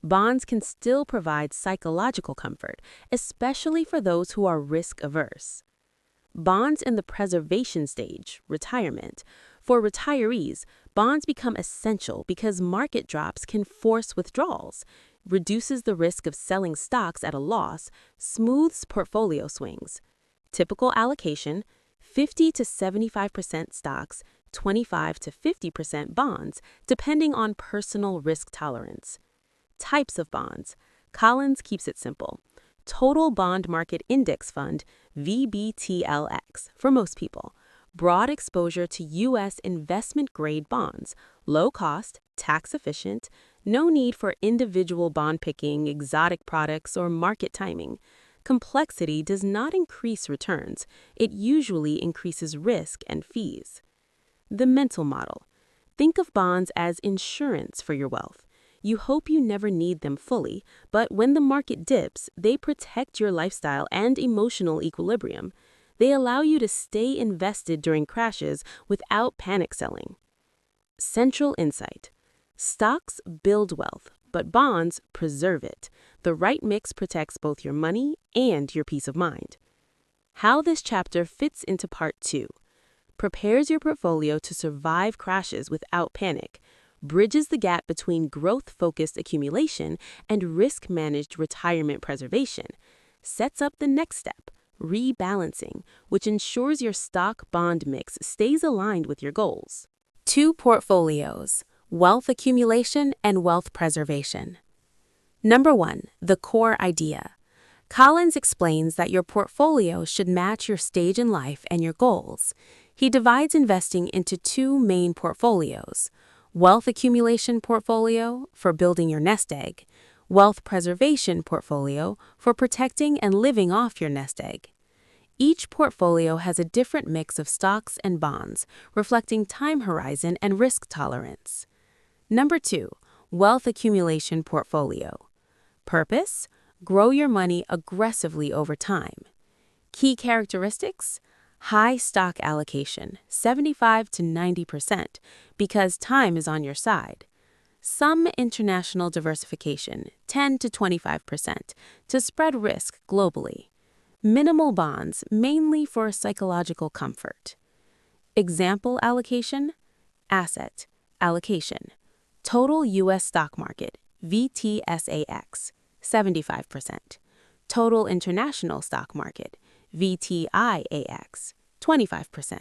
Bonds can still provide psychological comfort, especially for those who are risk-averse. Bonds in the preservation stage, retirement. For retirees, bonds become essential because market drops can force withdrawals, reduces the risk of selling stocks at a loss, smooths portfolio swings. Typical allocation, 50 to 75% stocks, 25 to 50% bonds, depending on personal risk tolerance. Types of bonds. Collins keeps it simple. Total Bond Market Index Fund, VBTLX, for most people. Broad exposure to U.S. investment-grade bonds, low cost, tax-efficient, no need for individual bond picking, exotic products, or market timing. Complexity does not increase returns. It usually increases risk and fees. The mental model. Think of bonds as insurance for your wealth. You hope you never need them fully, but when the market dips, they protect your lifestyle and emotional equilibrium. They allow you to stay invested during crashes without panic selling. Central insight. Stocks build wealth, but bonds preserve it. The right mix protects both your money and your peace of mind. How this chapter fits into part 2. Prepares your portfolio to survive crashes without panic, bridges the gap between growth-focused accumulation and risk-managed retirement preservation, sets up the next step, rebalancing, which ensures your stock-bond mix stays aligned with your goals. 2 portfolios, wealth accumulation and wealth preservation. Number 1, the core idea. Collins explains that your portfolio should match your stage in life and your goals. He divides investing into 2 main portfolios: wealth accumulation portfolio for building your nest egg, wealth preservation portfolio for protecting and living off your nest egg. Each portfolio has a different mix of stocks and bonds, reflecting time horizon and risk tolerance. Number 2, wealth accumulation portfolio. Purpose: grow your money aggressively over time. Key characteristics: high stock allocation, 75 to 90%, because time is on your side. Some international diversification, 10 to 25%, to spread risk globally. Minimal bonds, mainly for psychological comfort. Example allocation: asset allocation. Total U.S. stock market, VTSAX, 75%. Total international stock market, VTIAX, 25%.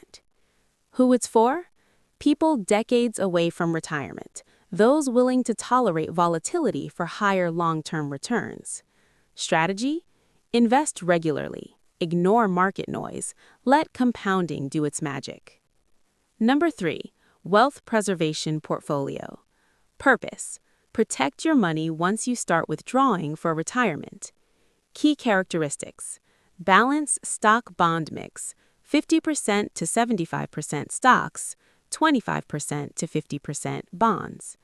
Who it's for? People decades away from retirement, those willing to tolerate volatility for higher long-term returns. Strategy: invest regularly, ignore market noise, let compounding do its magic. Number 3, wealth preservation portfolio. Purpose: protect your money once you start withdrawing for retirement. Key characteristics: balance stock-bond mix, 50% to 75% stocks, 25% to 50% bonds.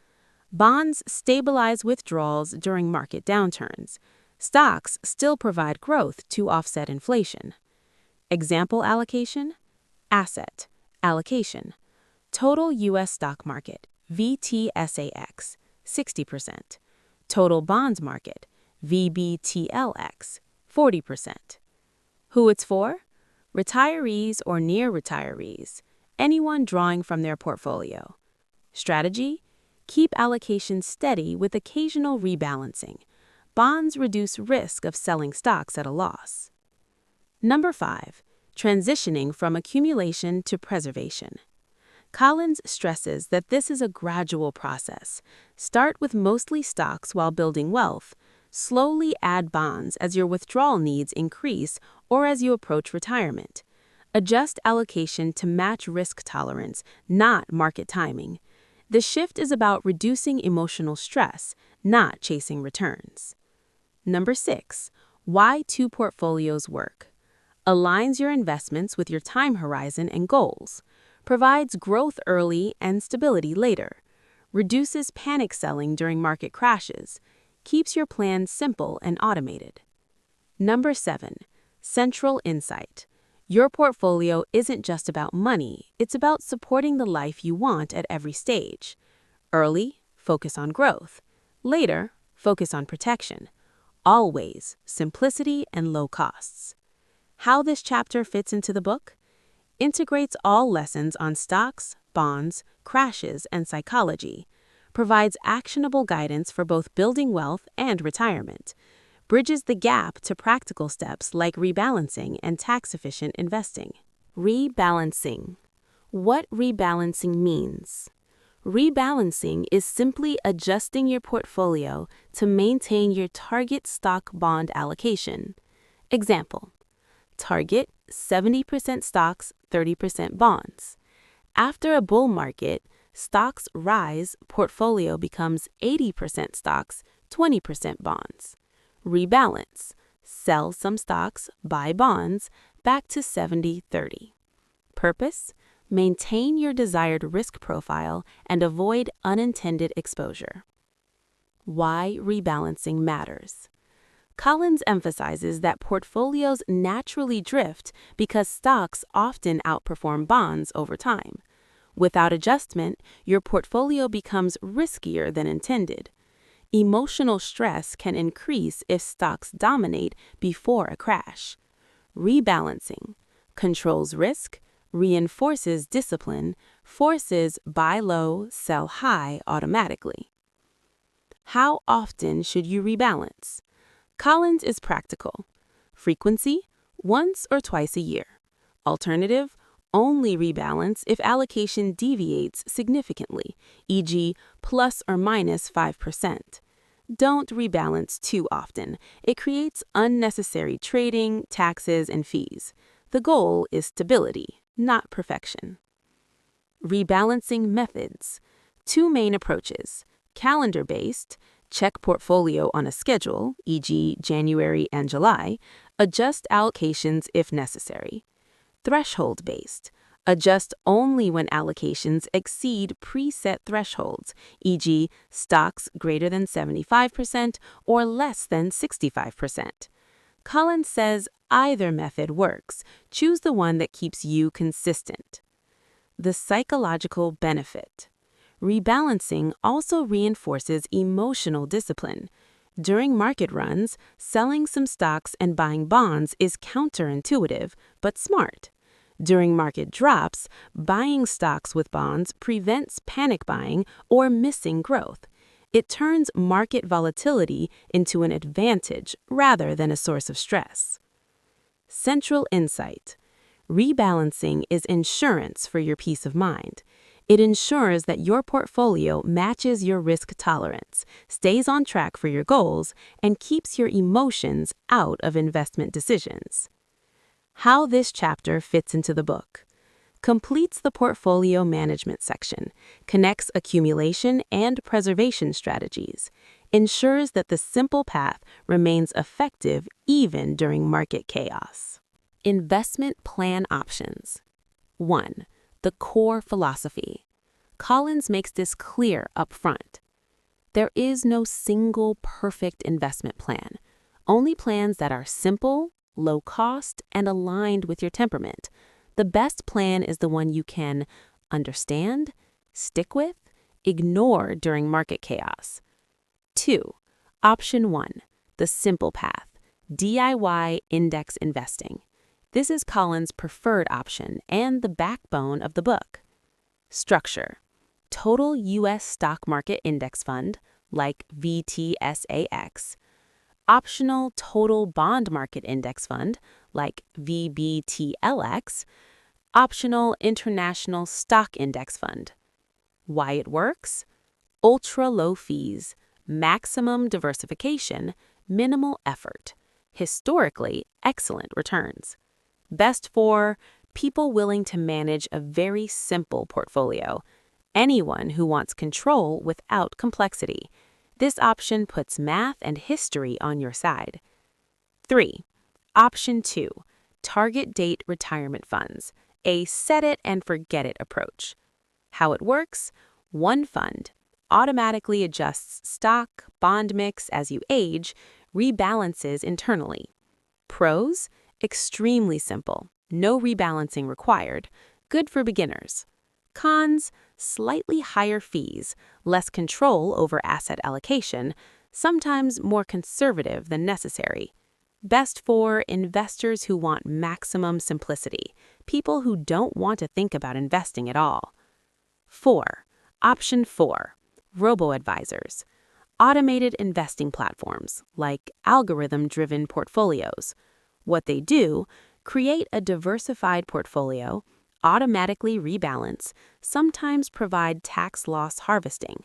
Bonds stabilize withdrawals during market downturns. Stocks still provide growth to offset inflation. Example allocation: asset allocation. Total U.S. stock market, VTSAX, 60%. Total bonds market, VBTLX, 40%. Who it's for? Retirees or near retirees, anyone drawing from their portfolio. Strategy: keep allocation steady with occasional rebalancing. Bonds reduce risk of selling stocks at a loss. Number 5, transitioning from accumulation to preservation. Collins stresses that this is a gradual process. Start with mostly stocks while building wealth. Slowly add bonds as your withdrawal needs increase or as you approach retirement. Adjust allocation to match risk tolerance, not market timing. The shift is about reducing emotional stress, not chasing returns. Number 6. Why two portfolios work. Aligns your investments with your time horizon and goals. Provides growth early and stability later. Reduces panic selling during market crashes. Keeps your plan simple and automated. Number 7. Central insight. Your portfolio isn't just about money, it's about supporting the life you want at every stage. Early, focus on growth. Later, focus on protection. Always, simplicity and low costs. How this chapter fits into the book? Integrates all lessons on stocks, bonds, crashes, and psychology. Provides actionable guidance for both building wealth and retirement. Bridges the gap to practical steps like rebalancing and tax-efficient investing. Rebalancing. What rebalancing means? Rebalancing is simply adjusting your portfolio to maintain your target stock-bond allocation. Example: target 70% stocks, 30% bonds. After a bull market, stocks rise, portfolio becomes 80% stocks, 20% bonds. Rebalance. Sell some stocks, buy bonds, back to 70-30. Purpose: maintain your desired risk profile and avoid unintended exposure. Why rebalancing matters. Collins emphasizes that portfolios naturally drift because stocks often outperform bonds over time. Without adjustment, your portfolio becomes riskier than intended. Emotional stress can increase if stocks dominate before a crash. Rebalancing controls risk, reinforces discipline, forces buy low, sell high automatically. How often should you rebalance? Collins is practical. Frequency: once or twice a year. Alternative: only rebalance if allocation deviates significantly, e.g., plus or minus 5%. Don't rebalance too often. It creates unnecessary trading, taxes, and fees. The goal is stability, not perfection. Rebalancing methods. Two main approaches: calendar-based, check portfolio on a schedule, e.g., January and July, adjust allocations if necessary. Threshold-based, adjust only when allocations exceed preset thresholds, e.g., stocks greater than 75% or less than 65%. Collins says either method works. Choose the one that keeps you consistent. The psychological benefit. Rebalancing also reinforces emotional discipline. During market runs, selling some stocks and buying bonds is counterintuitive, but smart. During market drops, buying stocks with bonds prevents panic buying or missing growth. It turns market volatility into an advantage rather than a source of stress. Central insight. Rebalancing is insurance for your peace of mind. It ensures that your portfolio matches your risk tolerance, stays on track for your goals, and keeps your emotions out of investment decisions. How this chapter fits into the book. Completes the portfolio management section, connects accumulation and preservation strategies, ensures that the simple path remains effective even during market chaos. Investment plan options. 1. The core philosophy. Collins makes this clear up front. There is no single perfect investment plan, only plans that are simple, low cost, and aligned with your temperament. The best plan is the one you can understand, stick with, ignore during market chaos. 2. Option 1. The simple path. DIY index investing. This is Collins' preferred option and the backbone of the book. Structure. Total U.S. stock market index fund, like VTSAX. Optional total bond market index fund, like VBTLX. Optional international stock index fund. Why it works? Ultra low fees, maximum diversification, minimal effort. Historically, excellent returns. Best for people willing to manage a very simple portfolio. Anyone who wants control without complexity. This option puts math and history on your side. 3. Option 2. Target date retirement funds. A set-it-and-forget-it approach. How it works? One fund automatically adjusts stock, bond mix as you age, rebalances internally. Pros? Extremely simple. No rebalancing required. Good for beginners. Cons? Slightly higher fees, less control over asset allocation, sometimes more conservative than necessary. Best for investors who want maximum simplicity, people who don't want to think about investing at all. 4. Option 4. Robo-advisors. Automated investing platforms like algorithm-driven portfolios. What they do, create a diversified portfolio, automatically rebalance, sometimes provide tax loss harvesting.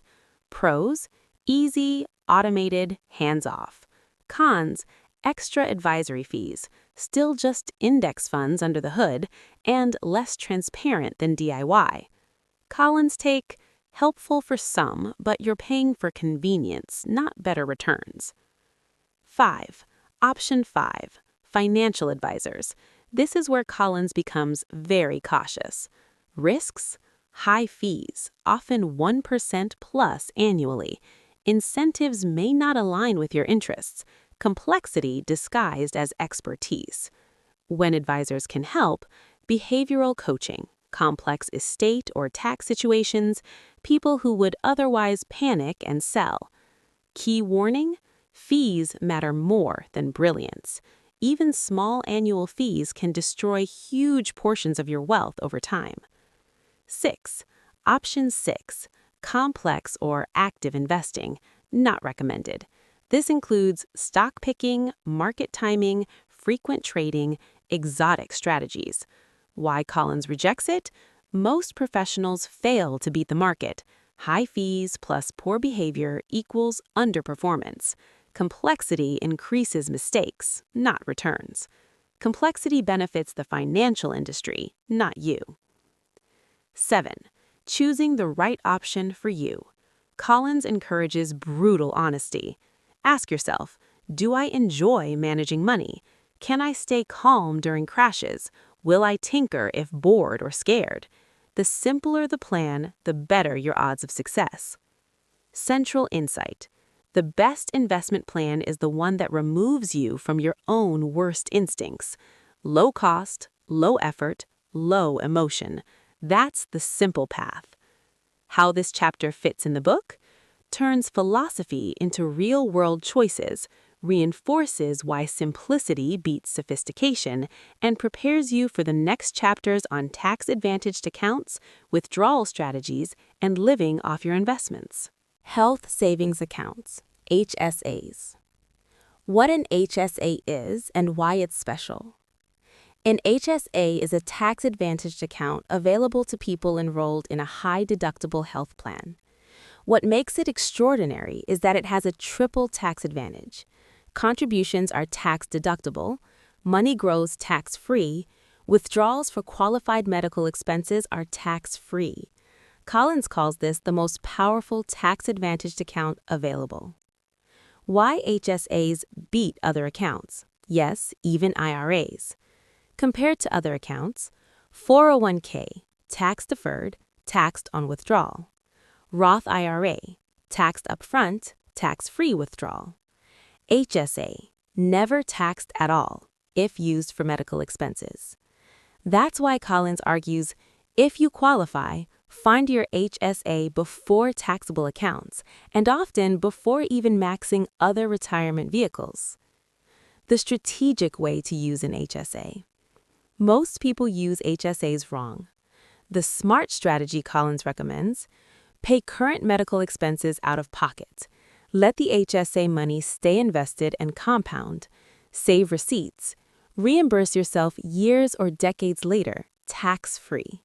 Pros? Easy, automated, hands-off. Cons? Extra advisory fees, still just index funds under the hood, and less transparent than DIY. Collins' take? Helpful for some, but you're paying for convenience, not better returns. 5. Option 5. Financial advisors. This is where Collins becomes very cautious. Risks? High fees, often 1% plus annually. Incentives may not align with your interests. Complexity disguised as expertise. When advisors can help, behavioral coaching, complex estate or tax situations, people who would otherwise panic and sell. Key warning? Fees matter more than brilliance. Even small annual fees can destroy huge portions of your wealth over time. 6. Option 6. Complex or active investing. Not recommended. This includes stock picking, market timing, frequent trading, exotic strategies. Why Collins rejects it? Most professionals fail to beat the market. High fees plus poor behavior equals underperformance. Complexity increases mistakes, not returns. Complexity benefits the financial industry, not you. 7. Choosing the right option for you. Collins encourages brutal honesty. Ask yourself, do I enjoy managing money? Can I stay calm during crashes? Will I tinker if bored or scared? The simpler the plan, the better your odds of success. Central insight. The best investment plan is the one that removes you from your own worst instincts. Low cost, low effort, low emotion. That's the simple path. How this chapter fits in the book? Turns philosophy into real-world choices, reinforces why simplicity beats sophistication, and prepares you for the next chapters on tax-advantaged accounts, withdrawal strategies, and living off your investments. Health Savings Accounts, HSAs. What an HSA is and why it's special. An HSA is a tax-advantaged account available to people enrolled in a high-deductible health plan. What makes it extraordinary is that it has a triple tax advantage. Contributions are tax-deductible, money grows tax-free, withdrawals for qualified medical expenses are tax-free. Collins calls this the most powerful tax-advantaged account available. Why HSAs beat other accounts? Yes, even IRAs. Compared to other accounts, 401k, tax-deferred, taxed on withdrawal. Roth IRA, taxed upfront, tax-free withdrawal. HSA, never taxed at all, if used for medical expenses. That's why Collins argues, if you qualify, find your HSA before taxable accounts, and often before even maxing other retirement vehicles. The strategic way to use an HSA. Most people use HSAs wrong. The smart strategy Collins recommends: pay current medical expenses out of pocket. Let the HSA money stay invested and compound. Save receipts. Reimburse yourself years or decades later, tax-free.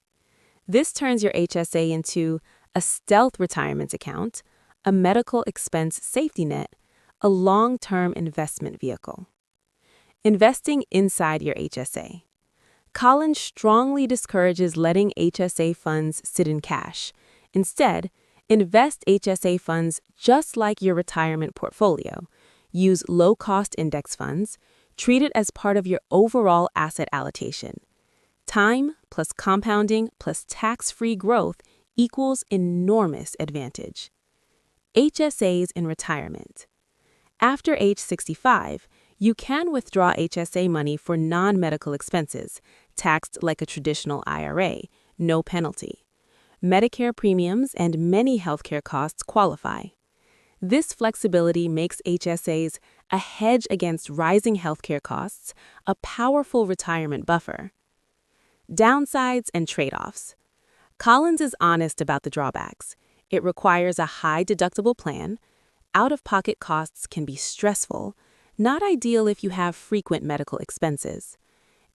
This turns your HSA into a stealth retirement account, a medical expense safety net, a long-term investment vehicle. Investing inside your HSA. Collins strongly discourages letting HSA funds sit in cash. Instead, invest HSA funds just like your retirement portfolio. Use low-cost index funds. Treat it as part of your overall asset allocation. Time plus compounding plus tax-free growth equals enormous advantage. HSAs in retirement. After age 65, you can withdraw HSA money for non-medical expenses, taxed like a traditional IRA, no penalty. Medicare premiums and many healthcare costs qualify. This flexibility makes HSAs a hedge against rising healthcare costs, a powerful retirement buffer. Downsides and trade-offs. Collins is honest about the drawbacks. It requires a high deductible plan. Out-of-pocket costs can be stressful, not ideal if you have frequent medical expenses.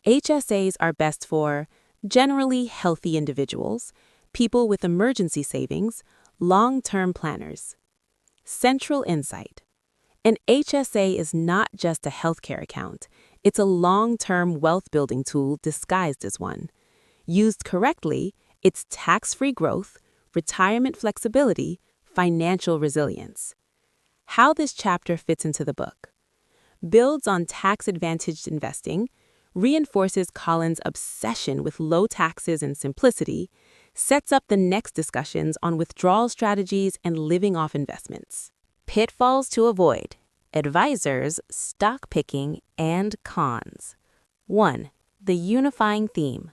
HSAs are best for generally healthy individuals, people with emergency savings, long-term planners. Central insight. An HSA is not just a healthcare account. It's a long-term wealth-building tool disguised as one. Used correctly, it's tax-free growth, retirement flexibility, financial resilience. How this chapter fits into the book. Builds on tax-advantaged investing, reinforces Collins' obsession with low taxes and simplicity, sets up the next discussions on withdrawal strategies and living off investments. Pitfalls to avoid. Advisors, stock picking, and cons. 1. The unifying theme.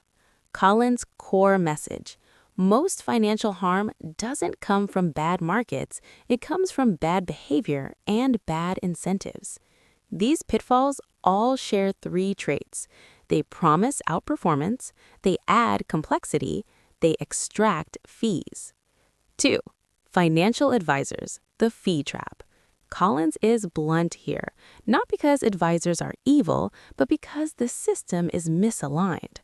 Collins' core message. Most financial harm doesn't come from bad markets, it comes from bad behavior and bad incentives. These pitfalls all share 3 traits. They promise outperformance, they add complexity, they extract fees. 2. Financial advisors, the fee trap. Collins is blunt here, not because advisors are evil, but because the system is misaligned.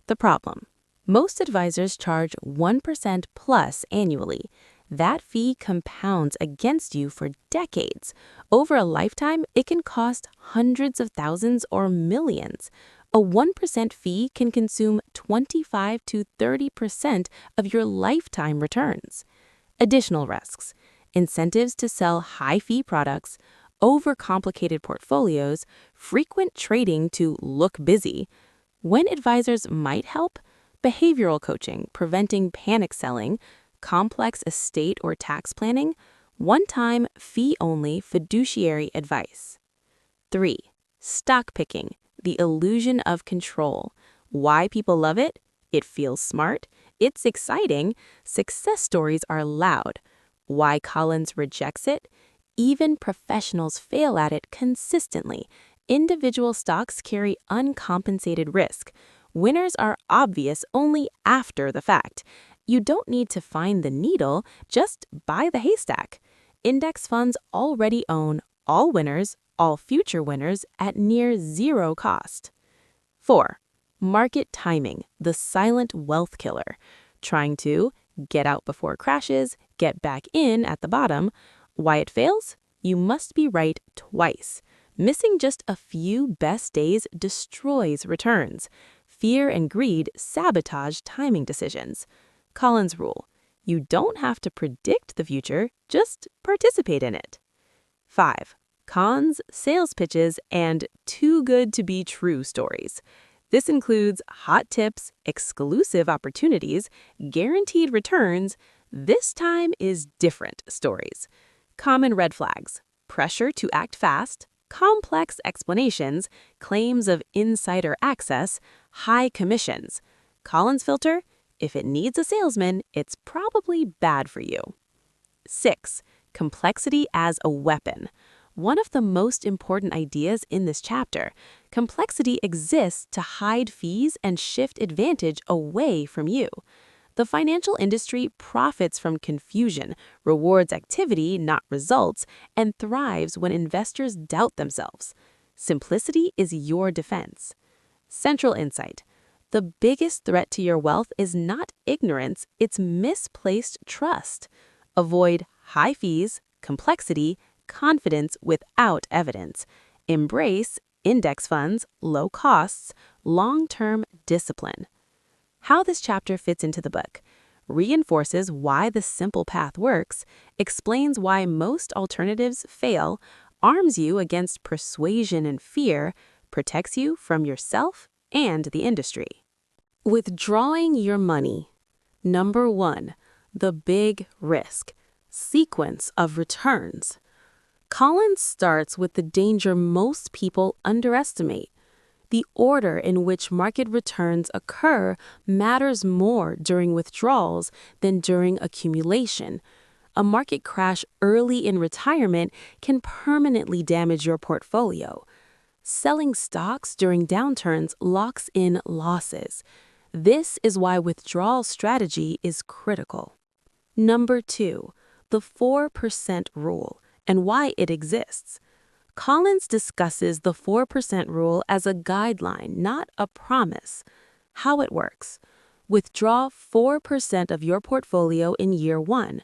The problem. Most advisors charge 1% plus annually. That fee compounds against you for decades. Over a lifetime, it can cost hundreds of thousands or millions. A 1% fee can consume 25 to 30% of your lifetime returns. Additional risks. Incentives to sell high-fee products, overcomplicated portfolios, frequent trading to look busy. When advisors might help, behavioral coaching, preventing panic selling, complex estate or tax planning, one-time fee-only fiduciary advice. 3. Stock picking, the illusion of control. Why people love it? It feels smart. It's exciting. Success stories are loud. Why Collins rejects it? Even professionals fail at it consistently. Individual stocks carry uncompensated risk. Winners are obvious only after the fact. You don't need to find the needle, just buy the haystack. Index funds already own all winners, all future winners at near zero cost. 4. Market timing, the silent wealth killer. Trying to get out before crashes, get back in at the bottom. Why it fails? You must be right twice. Missing just a few best days destroys returns. Fear and greed sabotage timing decisions. Collins' rule. You don't have to predict the future, just participate in it. 5. Cons, sales pitches, and too good to be true stories. This includes hot tips, exclusive opportunities, guaranteed returns, this time is different stories. Common red flags, pressure to act fast, complex explanations, claims of insider access, high commissions. Collins filter, if it needs a salesman, it's probably bad for you. 6. Complexity as a weapon. One of the most important ideas in this chapter, complexity exists to hide fees and shift advantage away from you. The financial industry profits from confusion, rewards activity, not results, and thrives when investors doubt themselves. Simplicity is your defense. Central insight. The biggest threat to your wealth is not ignorance, it's misplaced trust. Avoid high fees, complexity, confidence without evidence. Embrace index funds, low costs, long-term discipline. How this chapter fits into the book reinforces why the simple path works, explains why most alternatives fail, arms you against persuasion and fear, protects you from yourself and the industry. Withdrawing your money. Number 1. The big risk. Sequence of returns. Collins starts with the danger most people underestimate. The order in which market returns occur matters more during withdrawals than during accumulation. A market crash early in retirement can permanently damage your portfolio. Selling stocks during downturns locks in losses. This is why withdrawal strategy is critical. Number 2, the 4% rule and why it exists. Collins discusses the 4% rule as a guideline, not a promise. How it works. Withdraw 4% of your portfolio in year 1.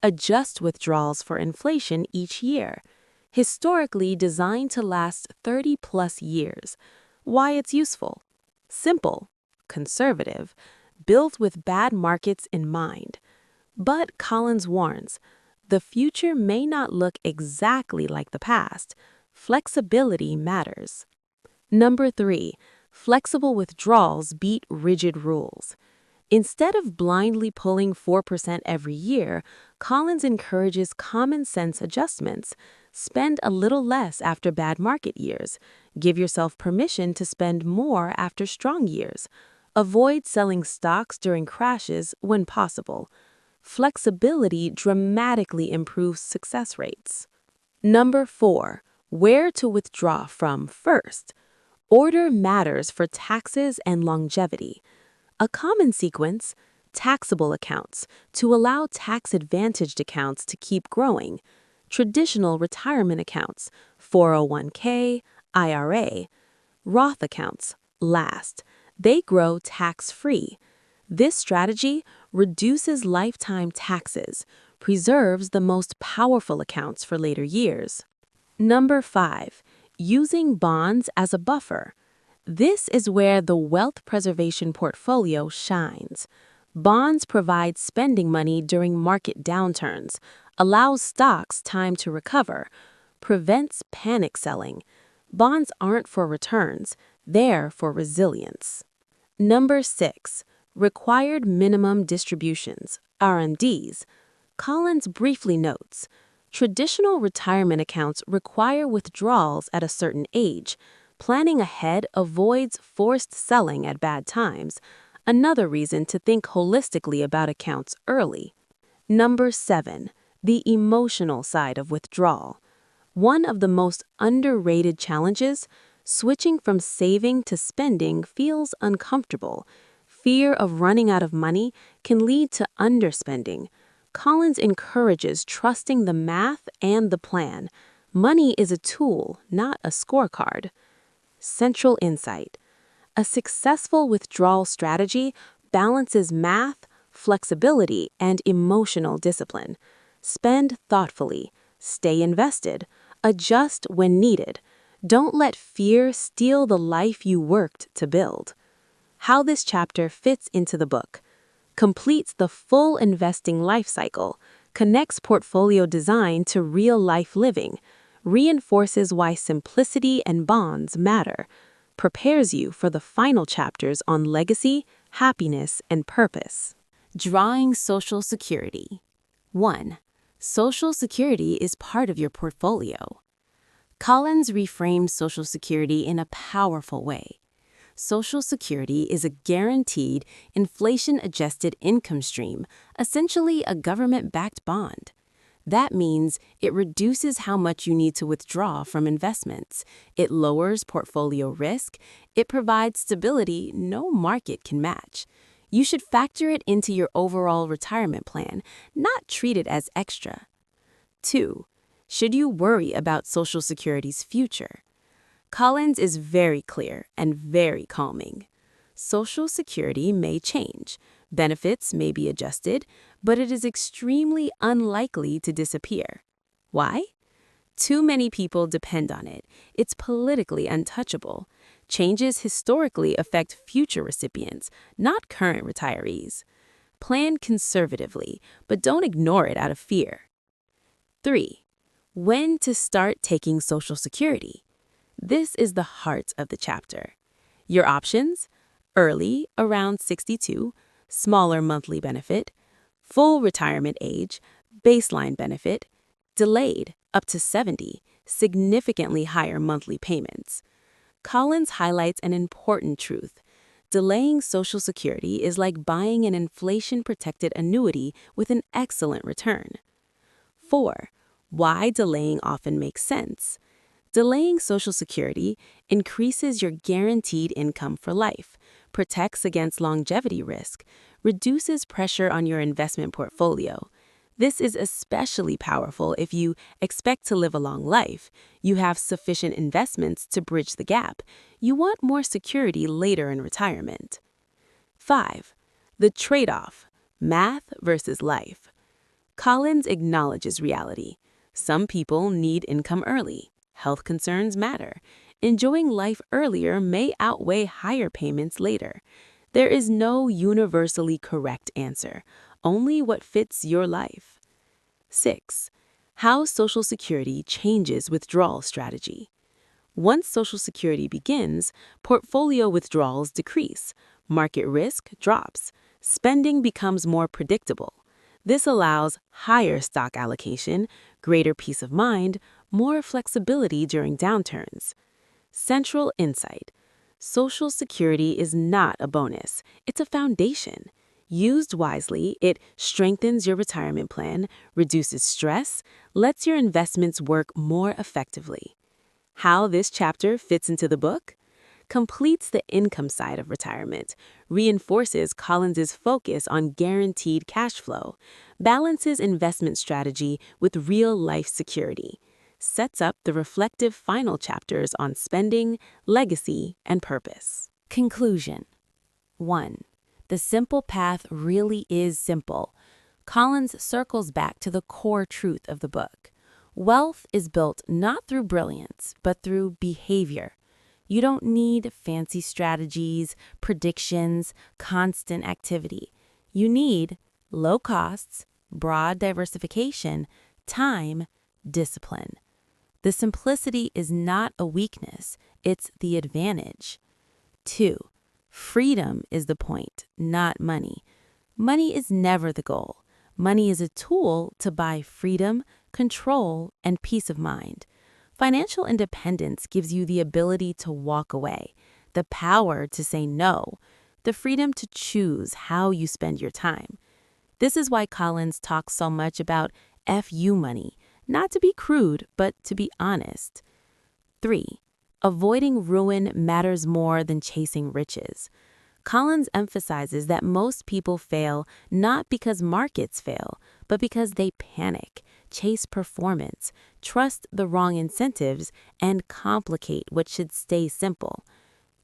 Adjust withdrawals for inflation each year. Historically designed to last 30-plus years. Why it's useful. Simple, conservative, built with bad markets in mind. But Collins warns, the future may not look exactly like the past. Flexibility matters. Number 3, flexible withdrawals beat rigid rules. Instead of blindly pulling 4% every year, Collins encourages common sense adjustments. Spend a little less after bad market years. Give yourself permission to spend more after strong years. Avoid selling stocks during crashes when possible. Flexibility dramatically improves success rates. Number 4, where to withdraw from first. Order matters for taxes and longevity. A common sequence, taxable accounts, to allow tax-advantaged accounts to keep growing. Traditional retirement accounts, 401k, IRA. Roth accounts, last. They grow tax-free. This strategy reduces lifetime taxes, preserves the most powerful accounts for later years. Number 5, using bonds as a buffer. This is where the wealth preservation portfolio shines. Bonds provide spending money during market downturns, allows stocks time to recover, prevents panic selling. Bonds aren't for returns, they're for resilience. Number 6, required minimum distributions, RMDs. Collins briefly notes, traditional retirement accounts require withdrawals at a certain age. Planning ahead avoids forced selling at bad times, another reason to think holistically about accounts early. Number 7, the emotional side of withdrawal. One of the most underrated challenges, switching from saving to spending feels uncomfortable. Fear of running out of money can lead to underspending. Collins encourages trusting the math and the plan. Money is a tool, not a scorecard. Central insight. A successful withdrawal strategy balances math, flexibility, and emotional discipline. Spend thoughtfully. Stay invested. Adjust when needed. Don't let fear steal the life you worked to build. How this chapter fits into the book. Completes the full investing life cycle, connects portfolio design to real-life living, reinforces why simplicity and bonds matter, prepares you for the final chapters on legacy, happiness, and purpose. Drawing Social Security. 1. Social Security is part of your portfolio. Collins reframes Social Security in a powerful way. Social Security is a guaranteed, inflation-adjusted income stream, essentially a government-backed bond. That means it reduces how much you need to withdraw from investments. It lowers portfolio risk. It provides stability no market can match. You should factor it into your overall retirement plan, not treat it as extra. 2. Should you worry about Social Security's future? Collins is very clear and very calming. Social Security may change, benefits may be adjusted, but it is extremely unlikely to disappear. Why? Too many people depend on it. It's politically untouchable. Changes historically affect future recipients, not current retirees. Plan conservatively, but don't ignore it out of fear. 3. When to start taking Social Security. This is the heart of the chapter. Your options: early, around 62, smaller monthly benefit; full retirement age, baseline benefit; delayed, up to 70, significantly higher monthly payments. Collins highlights an important truth. Delaying Social Security is like buying an inflation-protected annuity with an excellent return. 4. Why delaying often makes sense. Delaying Social Security increases your guaranteed income for life, protects against longevity risk, reduces pressure on your investment portfolio. This is especially powerful if you expect to live a long life, you have sufficient investments to bridge the gap, you want more security later in retirement. 5. The trade-off: math versus life. Collins acknowledges reality. Some people need income early. Health concerns matter. Enjoying life earlier may outweigh higher payments later. There is no universally correct answer, only what fits your life. 6. How Social Security changes withdrawal strategy. Once Social Security begins, portfolio withdrawals decrease, market risk drops, spending becomes more predictable. This allows higher stock allocation, greater peace of mind, more flexibility during downturns. Central insight: Social Security is not a bonus, it's a foundation. Used wisely, it strengthens your retirement plan, reduces stress, lets your investments work more effectively. How this chapter fits into the book? Completes the income side of retirement, reinforces Collins's focus on guaranteed cash flow, balances investment strategy with real-life security, sets up the reflective final chapters on spending, legacy, and purpose. Conclusion. 1. The simple path really is simple. Collins circles back to the core truth of the book. Wealth is built not through brilliance, but through behavior. You don't need fancy strategies, predictions, constant activity. You need low costs, broad diversification, time, discipline. The simplicity is not a weakness, it's the advantage. 2. Freedom is the point, not money. Money is never the goal. Money is a tool to buy freedom, control, and peace of mind. Financial independence gives you the ability to walk away, the power to say no, the freedom to choose how you spend your time. This is why Collins talks so much about FU money, not to be crude, but to be honest. 3. Avoiding ruin matters more than chasing riches. Collins emphasizes that most people fail not because markets fail, but because they panic, chase performance, trust the wrong incentives, and complicate what should stay simple.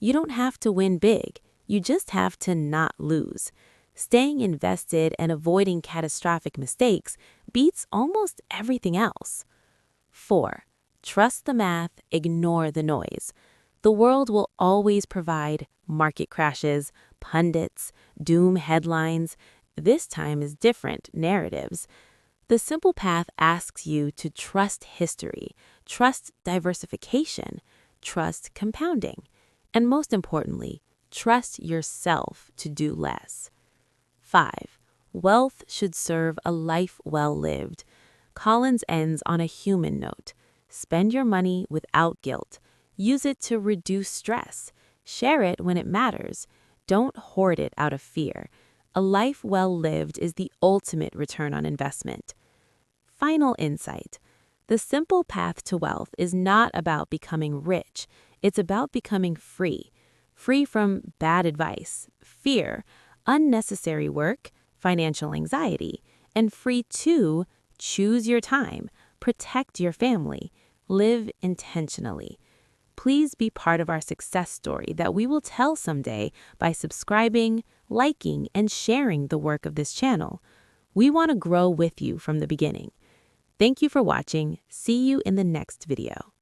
You don't have to win big, you just have to not lose. Staying invested and avoiding catastrophic mistakes beats almost everything else. 4. Trust the math, ignore the noise. The world will always provide market crashes, pundits, doom headlines. This time is different narratives. The simple path asks you to trust history, trust diversification, trust compounding, and most importantly, trust yourself to do less. 5. Wealth should serve a life well lived. Collins ends on a human note. Spend your money without guilt. Use it to reduce stress. Share it when it matters. Don't hoard it out of fear. A life well lived is the ultimate return on investment. Final insight. The simple path to wealth is not about becoming rich. It's about becoming free. Free from bad advice, fear, unnecessary work, financial anxiety, and free to choose your time, protect your family, live intentionally. Please be part of our success story that we will tell someday by subscribing, liking, and sharing the work of this channel. We want to grow with you from the beginning. Thank you for watching. See you in the next video.